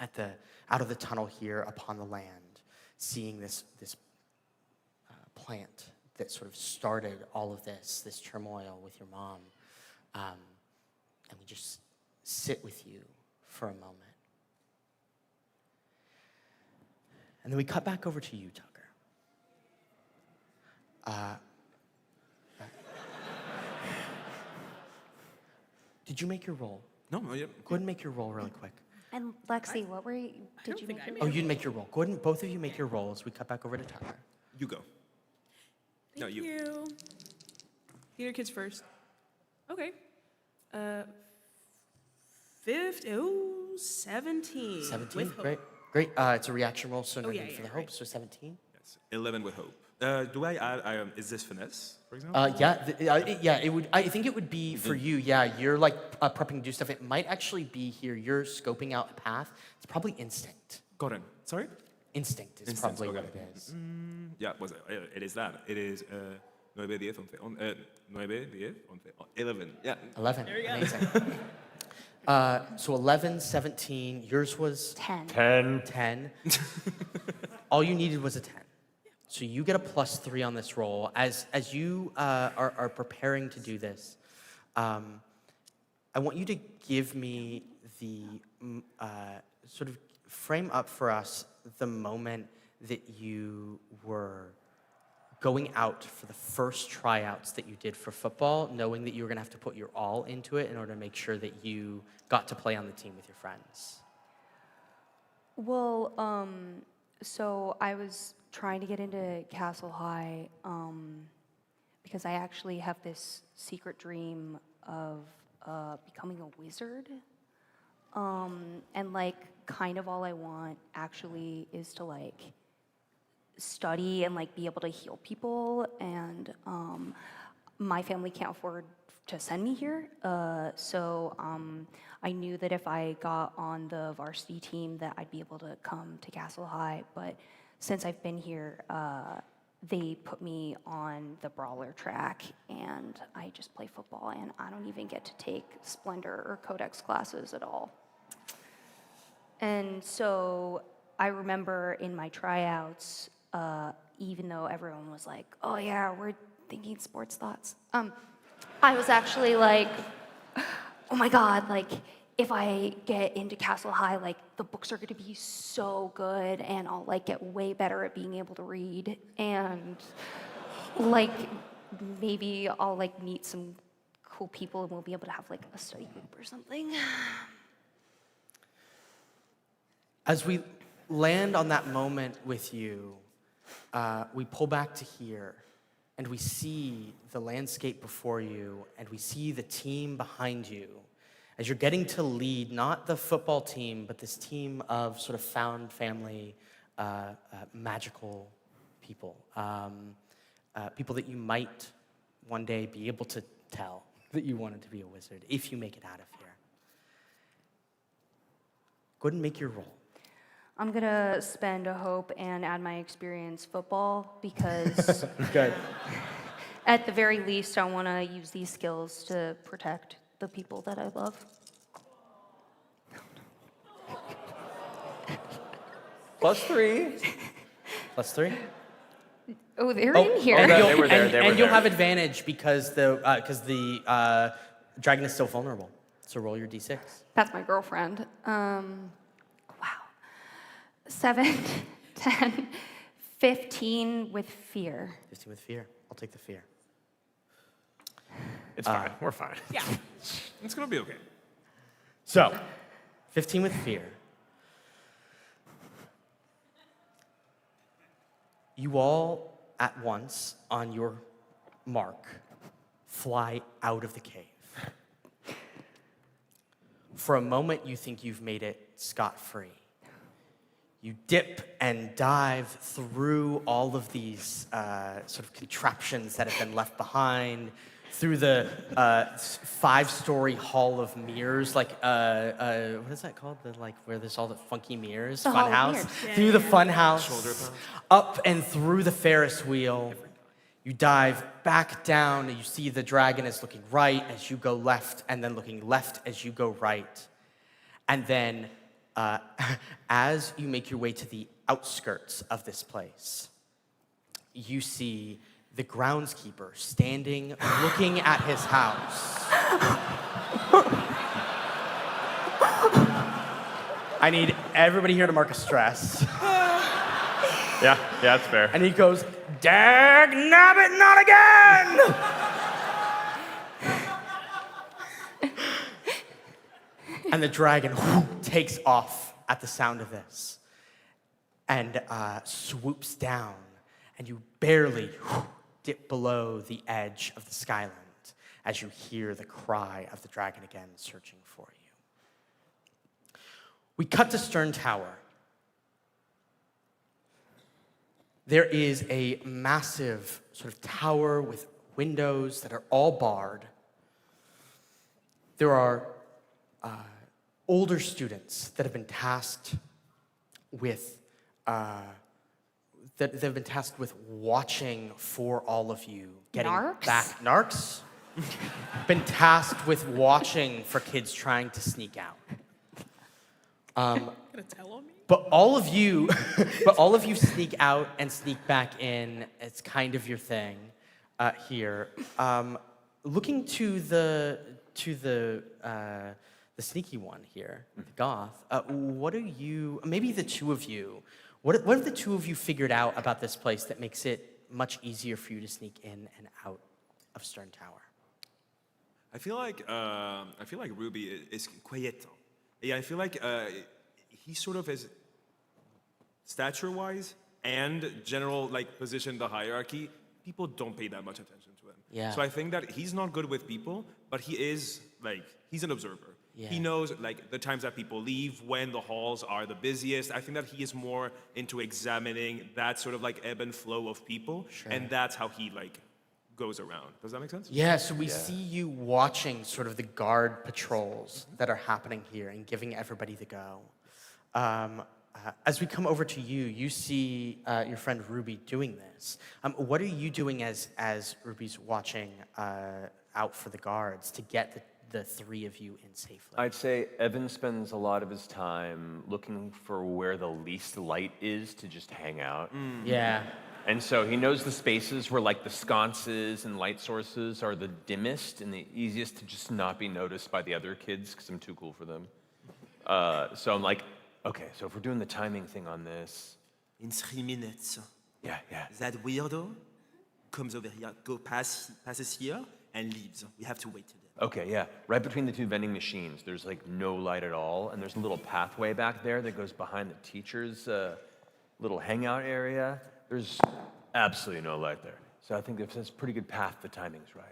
of the tunnel here upon the land, seeing this plant that sort of started all of this turmoil with your mom. And we just sit with you for a moment. And then we cut back over to you, Tucker. Did you make your roll? No, Go ahead and make your roll really quick. And Lexi, what were you? Did you make your Oh, you'd make your roll. Go ahead and both of you make your rolls. We cut back over to Tucker. You go. Thank you. Peter, kids first. Okay. 17. 17, With hope. great. It's a reaction roll, so no yeah, need for yeah, the hope, right. so 17. Yes. 11 with hope. Do I add? Is this finesse, for example? It would. I think it would be for you. Yeah, you're like prepping to do stuff. It might actually be here. You're scoping out a path. It's probably instinct. Got it. Sorry. Instinct is Instinct, probably okay. what it is. Yeah, it is that. It is 9, 10, 11. 11. There we go. Amazing. So 11, 17. Yours was 10. 10. All you needed was a 10. So you get a +3 on this roll. As you are preparing to do this, I want you to give me the sort of frame up for us the moment that you were going out for the first tryouts that you did for football, knowing that you were going to have to put your all into it in order to make sure that you got to play on the team with your friends. Well, so I was trying to get into Castle High because I actually have this secret dream of becoming a wizard. And like kind of all I want actually is to like study and like be able to heal people, and my family can't afford to send me here, so I knew that if I got on the varsity team that I'd be able to come to Castle High, but since I've been here, they put me on the brawler track and I just play football, and I don't even get to take Splendor or Codex classes at all. And so I remember in my tryouts, even though everyone was like, oh yeah, we're thinking sports thoughts, I was actually like, oh my God, like if I get into Castle High, like the books are gonna be so good and I'll like get way better at being able to read, and like maybe I'll like meet some cool people and we'll be able to have like a study group or something. As we land on that moment with you, we pull back to here, and we see the landscape before you, and we see the team behind you as you're getting to lead not the football team, but this team of sort of found family, magical people, people that you might one day be able to tell that you wanted to be a wizard if you make it out of here. Go ahead and make your roll. I'm gonna spend a hope and add my experience football because Good. at the very least I want to use these skills to protect the people that I love. +3. +3. Oh, they're in here. And, Okay. you'll, They were there, and, they were and you'll there. have advantage because the dragon is still vulnerable. So roll your d6. That's my girlfriend. Wow. 7, 10, 15 with fear. 15 with fear. I'll take the fear. It's fine. We're fine. Yeah, it's gonna be okay. So, 15 with fear. You all at once, on your mark, fly out of the cave. For a moment, you think you've made it scot-free. You dip and dive through all of these sort of contraptions that have been left behind, through the 5-story hall of mirrors, like, what is that called? Where there's all the funky mirrors? The hall of Funhouse. mirrors. Through the funhouse, up and through the Ferris wheel. You dive back down, and you see the dragon is looking right as you go left, and then looking left as you go right. And then, as you make your way to the outskirts of this place, you see the groundskeeper standing, looking at his house. I need everybody here to mark a stress. Yeah, that's fair. And he goes, "Dag nabbit, not again!" And the dragon takes off at the sound of this and swoops down, and you barely dip below the edge of the skyland as you hear the cry of the dragon again searching for you. We cut to Stern Tower. There is a massive sort of tower with windows that are all barred. There are older students that have been tasked with watching for all of you getting Narcs? back. Narcs? been tasked with watching for kids trying to sneak out. Gonna tell on me? But all of you sneak out and sneak back in. It's kind of your thing here. Looking to the sneaky one here, the goth. What are you? Maybe the two of you. What have the two of you figured out about this place that makes it much easier for you to sneak in and out of Stern Tower? I feel like Ruby is quiet. Yeah, I feel like he sort of is stature-wise and general like position in the hierarchy. People don't pay that much attention to him. Yeah. So I think that he's not good with people, but he is like he's an observer. Yeah. He knows like the times that people leave, when the halls are the busiest. I think that he is more into examining that sort of like ebb and flow of people, and that's how he like goes around. Does that make sense? Yeah, so we see you watching sort of the guard patrols that are happening here and giving everybody the go. As we come over to you, you see your friend Ruby doing this. What are you doing as Ruby's watching out for the guards to get the three of you in safely? I'd say Evan spends a lot of his time looking for where the least light is to just hang out. Yeah. And so he knows the spaces where like the sconces and light sources are the dimmest and the easiest to just not be noticed by the other kids because I'm too cool for them. So I'm like, okay, so if we're doing the timing thing on this. In 3 minutes, Yeah. that weirdo comes over here, passes here, and leaves. We have to wait till then. Okay, yeah. Right between the two vending machines, there's like no light at all, and there's a little pathway back there that goes behind the teacher's little hangout area. There's absolutely no light there. So I think if that's a pretty good path, the timing's right.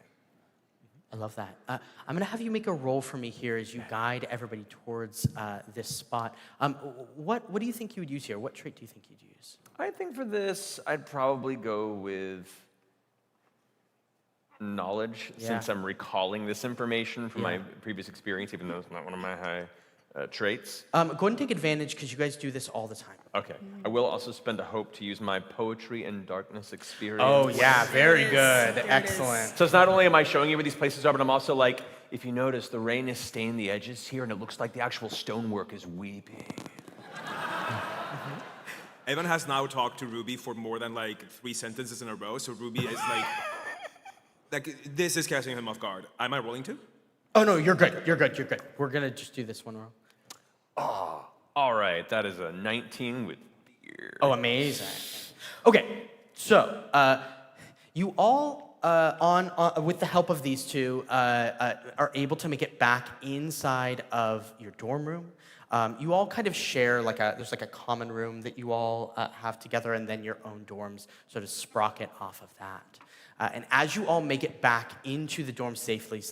I love that. I'm going to have you make a roll for me here as you guide everybody towards this spot. What do you think you would use here? What trait do you think you'd use? I think for this, I'd probably go with knowledge, since I'm recalling this information from my previous experience, even though it's not one of my high traits. Go ahead and take advantage, because you guys do this all the time. Okay. I will also spend a hope to use my poetry and darkness experience. Oh, yeah, very good. There it is. Excellent. So it's not only am I showing you where these places are, but I'm also like, if you notice, the rain has stained the edges here, and it looks like the actual stonework is weeping. Evan has now talked to Ruby for more than like 3 sentences in a row, so Ruby is like this is catching him off guard. Am I rolling too? Oh, no, you're good. You're good. We're going to just do this one roll. Oh, all right. That is a 19 with fear. Oh, amazing. Okay, so you all, with the help of these two, are able to make it back inside of your dorm room. You all kind of share there's a common room that you all have together, and then your own dorms sort of sprocket off of that. And as you all make it back into the dorm safely,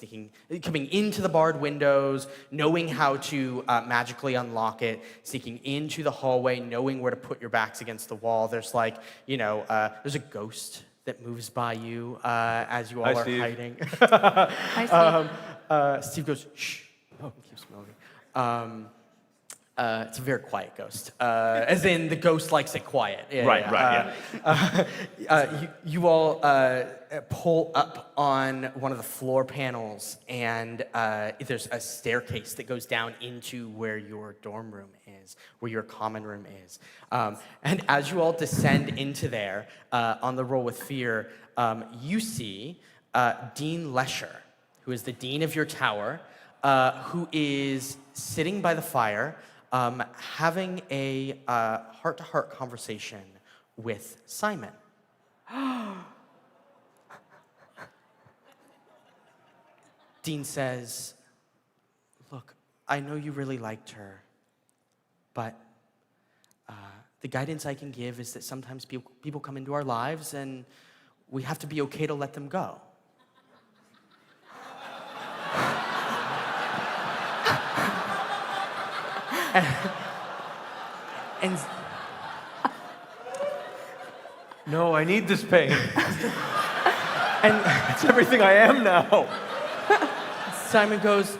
coming into the barred windows, knowing how to magically unlock it, sneaking into the hallway, knowing where to put your backs against the wall, there's there's a ghost that moves by you as you all are Steve. hiding. Hi, Steve. Steve goes, shh. Oh, he keeps moving. It's a very quiet ghost, as in the ghost likes it quiet. Right. You all pull up on one of the floor panels, and there's a staircase that goes down into where your dorm room is, where your common room is. And as you all descend into there, on the roll with fear, you see Dean Lesher, who is the dean of your tower, who is sitting by the fire, having a heart-to-heart conversation with Simon. Dean says, look, I know you really liked her, but the guidance I can give is that sometimes people come into our lives and we have to be okay to let them go. and No, I need this pain. and It's everything I am now. Simon goes,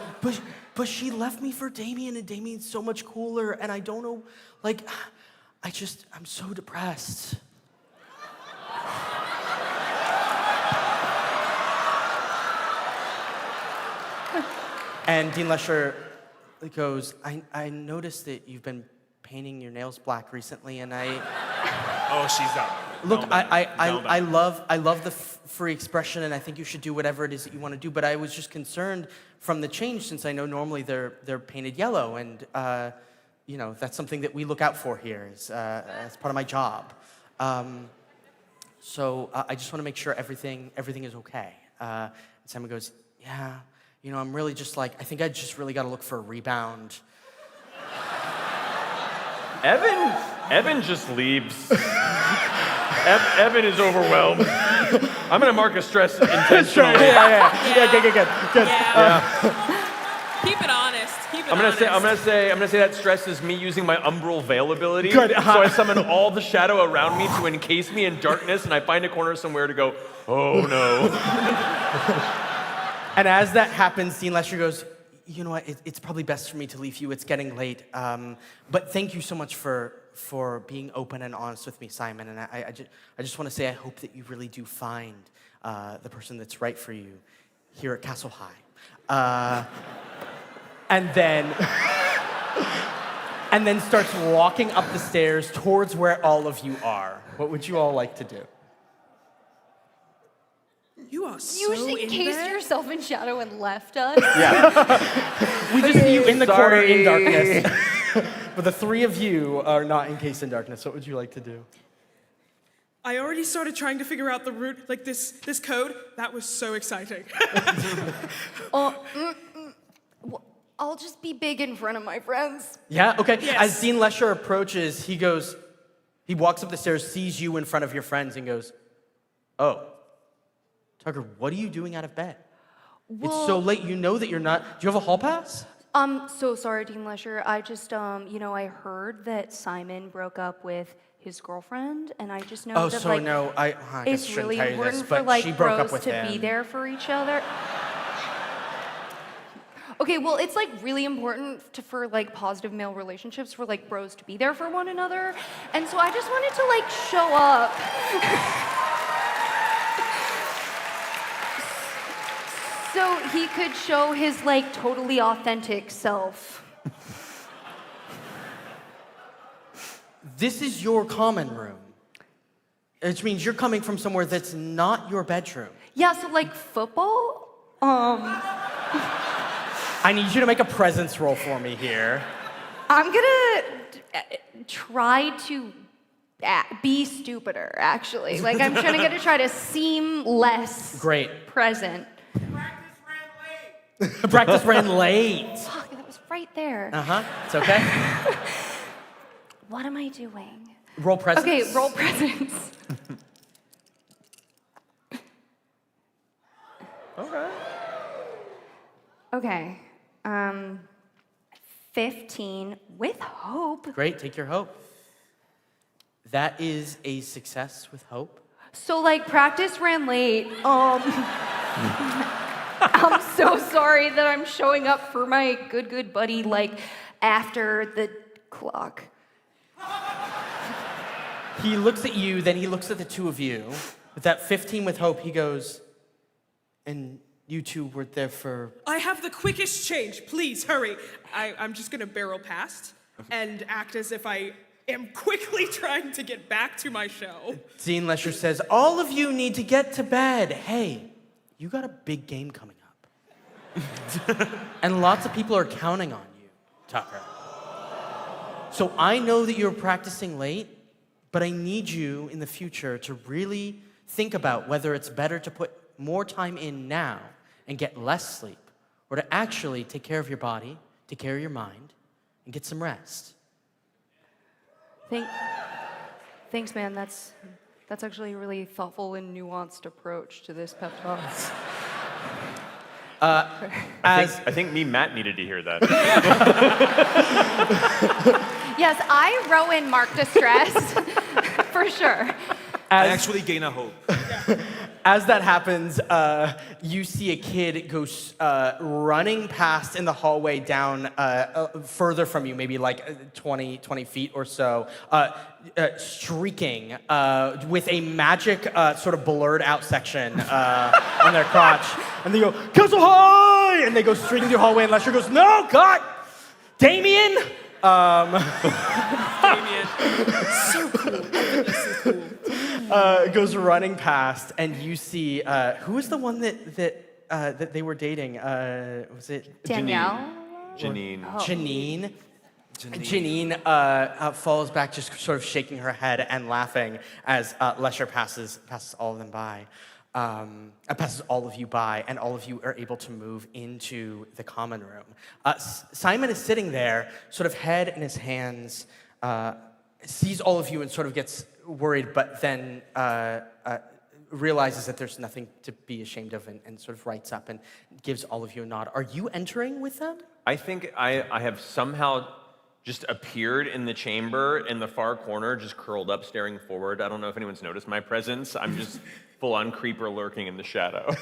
but she left me for Damien, and Damien's so much cooler, and I don't know, I'm so depressed. And Dean Lesher goes, I noticed that you've been painting your nails black recently, and Oh, she's down. look, Down bad. Down bad. I love the free expression, and I think you should do whatever it is that you want to do. But I was just concerned from the change, since I know normally they're painted yellow, and that's something that we look out for here as part of my job. So I just want to make sure everything is okay. And Simon goes, yeah, I'm really just I think I just really got to look for a rebound. Evan just leaves. Evan is overwhelmed. I'm gonna mark a stress intentionally. Good. Keep it honest. Keep it I'm honest. gonna say that stress is me using my umbral veil ability. Good. So I summon all the shadow around me to encase me in darkness, and I find a corner somewhere to go, oh no. And as that happens, Dean Lesher goes, you know what, it's probably best for me to leave you. It's getting late. But thank you so much for being open and honest with me, Simon. And I just want to say I hope that you really do find the person that's right for you here at Castle High. And then starts walking up the stairs towards where all of you are. What would you all like to do? You are so You in encased there. yourself in shadow and left us. We just see you in the corner in Sorry. darkness. But the three of you are not encased in darkness. What would you like to do? I already started trying to figure out the route, this code. That was so exciting. Well, I'll just be big in front of my friends. Yeah, okay. Yes. As Dean Lesher approaches, he walks up the stairs, sees you in front of your friends, and goes, oh, Tucker, what are you doing out of bed? It's so late, you know that you're not, do you have a hall pass? So sorry, Dean Lesher. I just, I heard that Simon broke up with his girlfriend, and I just know Oh, that, so no, I guess I it's shouldn't really tell you important this, for, but she broke bros up with to him. be there for each other. Okay, well, it's, really important for, positive male relationships for, bros to be there for one another. And so I just wanted to, show up. So he could show his, totally authentic self. This is your common room. Which means you're coming from somewhere that's not your bedroom. Yeah, so, football? I need you to make a presence roll for me here. I'm gonna try to be stupider, actually. I'm gonna try to seem less Great. present. Practice ran late. Fuck, that was right there. Uh-huh, it's okay. What am I doing? Roll presence. Okay, roll presence. Okay. 15 with hope. Great, take your hope. That is a success with hope. So, practice ran late. I'm so sorry that I'm showing up for my good buddy, after the clock. He looks at you, then he looks at the two of you. With that 15 with hope, he goes, and you two were there for... I have the quickest change. Please, hurry. I'm just going to barrel past and act as if I am quickly trying to get back to my show. Dean Lesher says, all of you need to get to bed. Hey, you got a big game coming up. And lots of people are counting on you, Tucker. So I know that you're practicing late, but I need you in the future to really think about whether it's better to put more time in now and get less sleep, or to actually take care of your body, take care of your mind, and get some rest. Thanks, man. That's actually a really thoughtful and nuanced approach to this pep talk. I think me, Matt, needed to hear that. Yes, I, Rowan, marked a stress, for sure. I actually gain a hope. As that happens, you see a kid go running past in the hallway down further from you, maybe 20 feet or so, streaking with a magic sort of blurred out section on their crotch. And they go, Castle High! void! And they go straight into the hallway, and Lesher goes, no, God! Damien! Damien. So cool. This is cool. Goes running past, and you see, who was the one that they were dating? Was it Danielle? Janine. Janine? Janine falls back, just sort of shaking her head and laughing as Lesher passes all of them by. Passes all of you by, and all of you are able to move into the common room. Simon is sitting there, sort of head in his hands, sees all of you and sort of gets worried, but then realizes that there's nothing to be ashamed of and sort of writes up and gives all of you a nod. Are you entering with them? I think I have somehow just appeared in the chamber in the far corner, just curled up, staring forward. I don't know if anyone's noticed my presence. I'm just full-on creeper lurking in the shadow.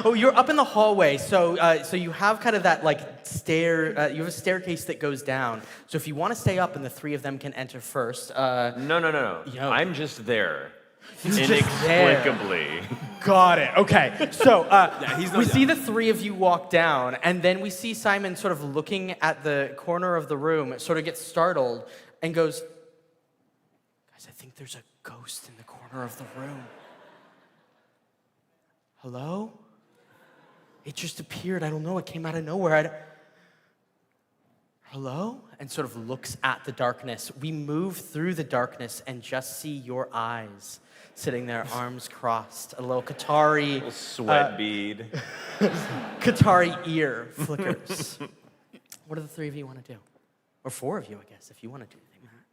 Oh, you're up in the hallway, so you have kind of that like you have a staircase that goes down. So if you want to stay up and the three of them can enter first. No. Yo. I'm just there. He's just Inexplicably. Got it. Okay. So he's not we see the three of you walk down, and then we see Simon sort of looking at the corner of the room, sort of gets startled, and goes, guys, I think there's a ghost in the corner of the room. Hello? It just appeared. I don't know. It came out of nowhere. Hello? And sort of looks at the darkness. We move through the darkness and just see your eyes sitting there, arms crossed, a little Qatari... Little sweat bead. Qatari ear flickers. What do the three of you want to do? Or four of you, I guess, if you want to do anything, Matt.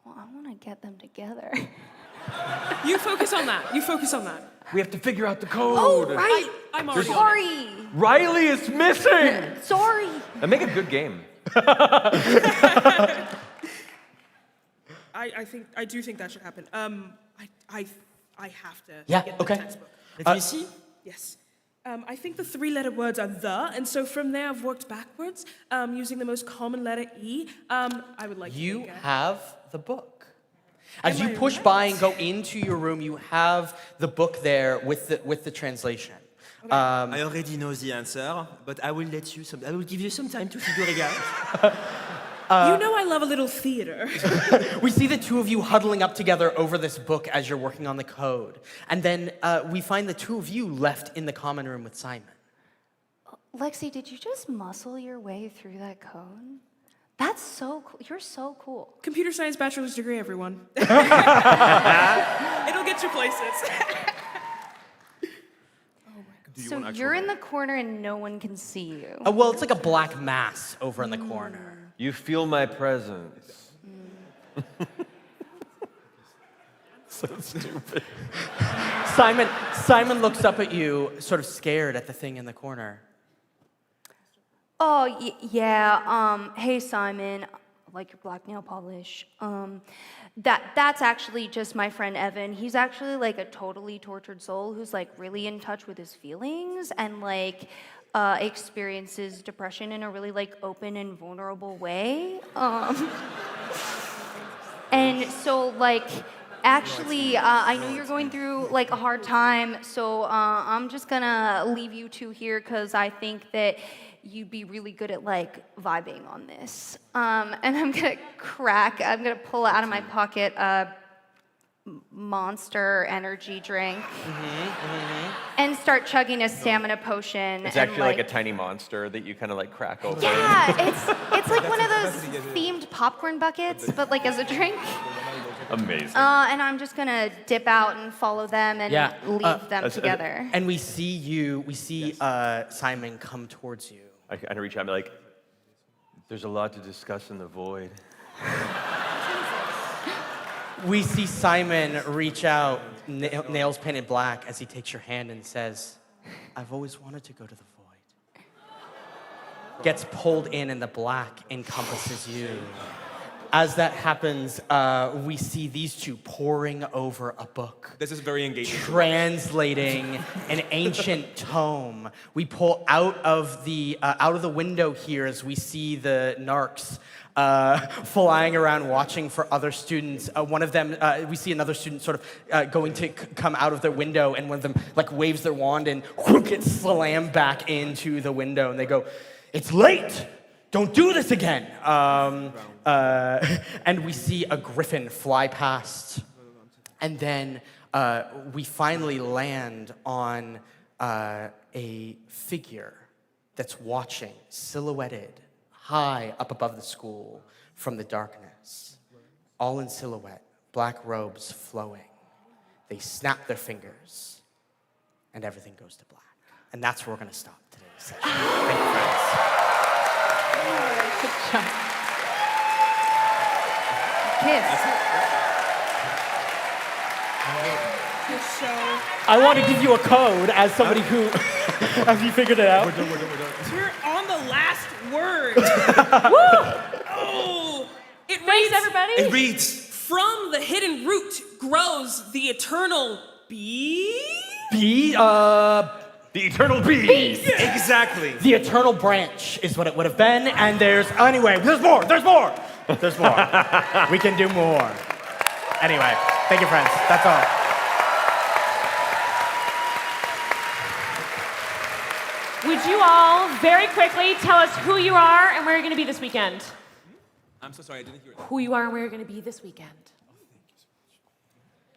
Well, I want to get them together. You focus on that. You focus on that. We have to figure out the code. Oh, right. I'm already on it. Sorry. Riley is missing. Sorry. That make a good game. I do think that should happen. I have to Yeah, get the okay. textbook. Let me see. Yes. I think the three-letter words are the, and so from there I've worked backwards, using the most common letter E. I would like You to make have the book. As Am you I push right? by and go into your room, you have the book there with the translation. I already know the answer, but I will give you some time to figure it out. You know I love a little theater. We see the two of you huddling up together over this book as you're working on the code. And then we find the two of you left in the common room with Simon. Lexi, did you just muscle your way through that code? That's so cool. You're so cool. Computer science bachelor's degree, everyone. It'll get you places. So you're in the corner and no one can see you. Well, it's like a black mass over in the corner. You feel my presence. So stupid. Simon looks up at you, sort of scared at the thing in the corner. Oh, yeah. Hey, Simon. I like your black nail polish. That's actually just my friend Evan. He's actually like a totally tortured soul who's like really in touch with his feelings and like experiences depression in a really like open and vulnerable way. And so like actually I know you're going through like a hard time, so I'm just gonna leave you two here because I think that you'd be really good at like vibing on this. And I'm gonna pull out of my pocket a Monster energy drink and start chugging a stamina potion. It's and actually like a tiny monster that you kind of like crack open. Yeah, it's like one of those themed popcorn buckets, but like as a drink. Amazing. And I'm just gonna dip out and follow them and leave them together. And we see Simon come towards you. I kind of reach out and be like, there's a lot to discuss in the void. We see Simon reach out, nails painted black, as he takes your hand and says, I've always wanted to go to the void. Gets pulled in and the black encompasses you. as that happens, we see these two poring over a book. This is very engaging. Translating an ancient tome. We pull out of the window here as we see the narcs flying around watching for other students. One of them, we see another student sort of going to come out of their window, and one of them like waves their wand and gets slammed back into the window, and they go, "It's late! Don't do this again!" And we see a griffin fly past, and then we finally land on a figure that's watching, silhouetted, high up above the school from the darkness, all in silhouette, black robes flowing. They snap their fingers, and everything goes to black. And that's where we're going to stop today's session. Thank you, friends. So, I want to give you a code as somebody who, have you figured it out? we're on the last word. Oh, it Thanks, reads, everybody. It reads, from the hidden root grows the eternal bee. The eternal bees. exactly. The eternal branch is what it would have been, and anyway, there's more. We can do more. Anyway, thank you, friends. That's all. Would you all very quickly tell us who you are and where you're going to be this weekend? I'm so sorry, I didn't hear it. Who you are and where you're going to be this weekend.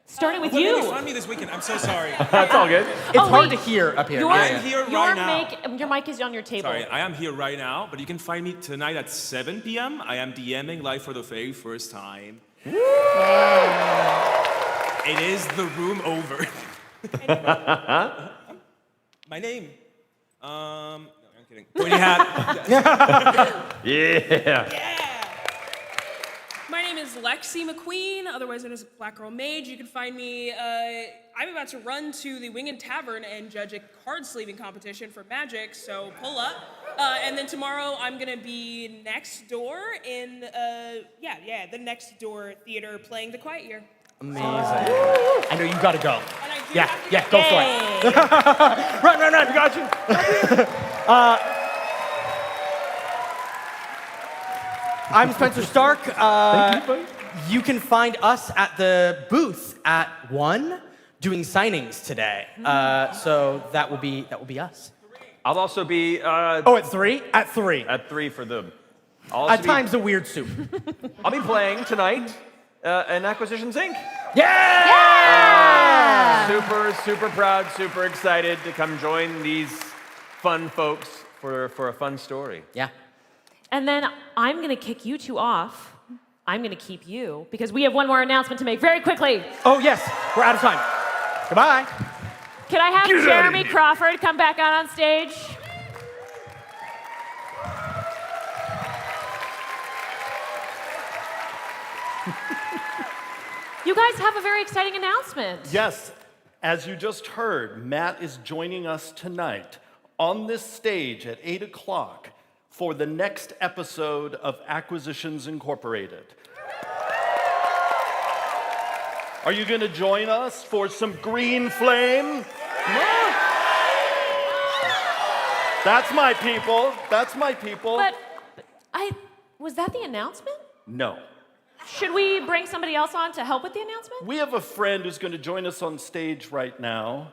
Starting with What did you. you find me this weekend? I'm so sorry. That's all good. It's Oh, hard wait. to hear up here. I'm here right now. Your mic is on your table. Sorry, I am here right now, but you can find me tonight at 7 p.m. I am DMing live for the very first time. It is the room over. My name. No, I'm kidding. Pointy hat. Yeah. My name is Lexi McQueen, otherwise known as Black Girl Mage. You can find me. I'm about to run to the Winged Tavern and judge a card sleeving competition for Magic, so pull up. And then tomorrow I'm gonna be next door in the next door theater playing The Quiet Year. Amazing. I know you gotta go. And I do Yeah, have to yeah, go for it. Run, we got you. I'm Spenser Starke. Thank you, buddy. You can find us at the booth at 1 doing signings today. So that will be us. I'll also be Oh, at 3? At 3. at 3 for them. I'll also At times a weird soup. I'll be playing tonight in Acquisitions Inc. Yeah! Super proud, super excited to come join these fun folks for a fun story. Yeah. And then I'm going to kick you two off. I'm going to keep you because we have one more announcement to make very quickly. Oh, yes. We're out of time. Goodbye. Can I have Get outta Jeremy here. Crawford come back out on stage? You guys have a very exciting announcement. Yes, as you just heard, Matt is joining us tonight on this stage at 8 o'clock for the next episode of Acquisitions Incorporated. Are you going to join us for some green flame? That's my people. That's my people. But was that the announcement? No. Should we bring somebody else on to help with the announcement? We have a friend who's going to join us on stage right now.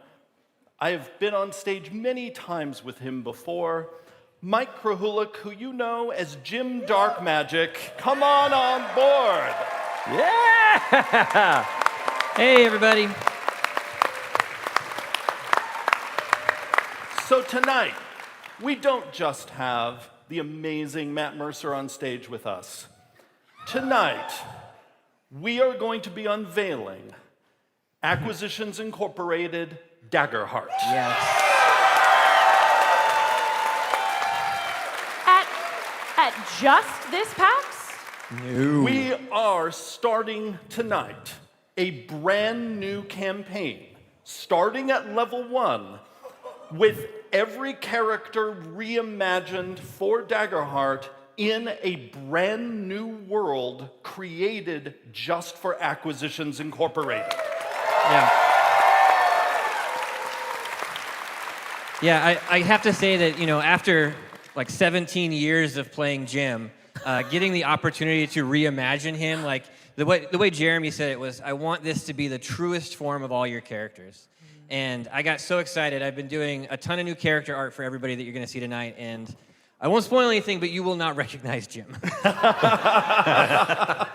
I have been on stage many times with him before. Mike Krahulik, who you know as Jim Dark Magic, come on board. Yeah! Hey, everybody. So tonight, we don't just have the amazing Matt Mercer on stage with us. Tonight, we are going to be unveiling Acquisitions Incorporated Daggerheart. Yes. At just this PAX? We are starting tonight a brand new campaign, starting at level 1, with every character reimagined for Daggerheart in a brand new world created just for Acquisitions Incorporated. Yeah. Yeah, I have to say that, after like 17 years of playing Jim, getting the opportunity to reimagine him, like the way Jeremy said it was, I want this to be the truest form of all your characters. And I got so excited. I've been doing a ton of new character art for everybody that you're going to see tonight, and I won't spoil anything, but you will not recognize Jim.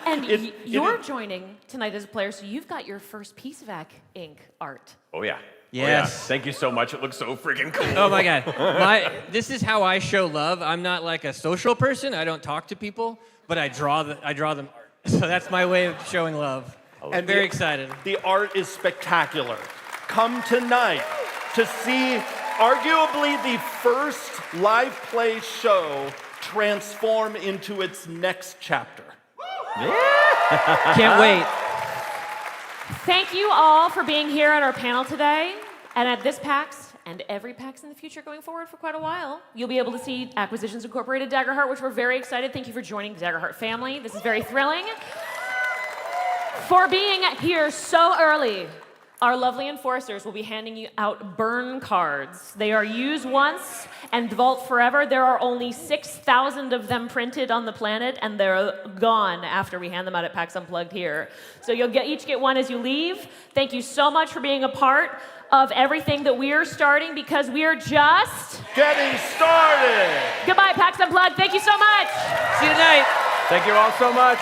And you're joining tonight as a player, so you've got your first piece of ink art. Oh, yeah. Yes. Oh, yeah. Thank you so much. It looks so freaking cool. Oh my God. This is how I show love. I'm not like a social person. I don't talk to people, but I draw them art. So that's my way of showing love. I'm very excited. The art is spectacular. Come tonight to see arguably the first live play show transform into its next chapter. Can't wait. Thank you all for being here at our panel today. And at this PAX and every PAX in the future going forward for quite a while, you'll be able to see Acquisitions Incorporated Daggerheart, which we're very excited. Thank you for joining the Daggerheart family. This is very thrilling. For being here so early, our lovely enforcers will be handing you out burn cards. They are use once and vault forever. There are only 6,000 of them printed on the planet, and they're gone after we hand them out at PAX Unplugged here. So you'll each get one as you leave. Thank you so much for being a part of everything that we're starting, because we are just getting started. Goodbye, PAX Unplugged. Thank you so much. See you tonight. Thank you all so much.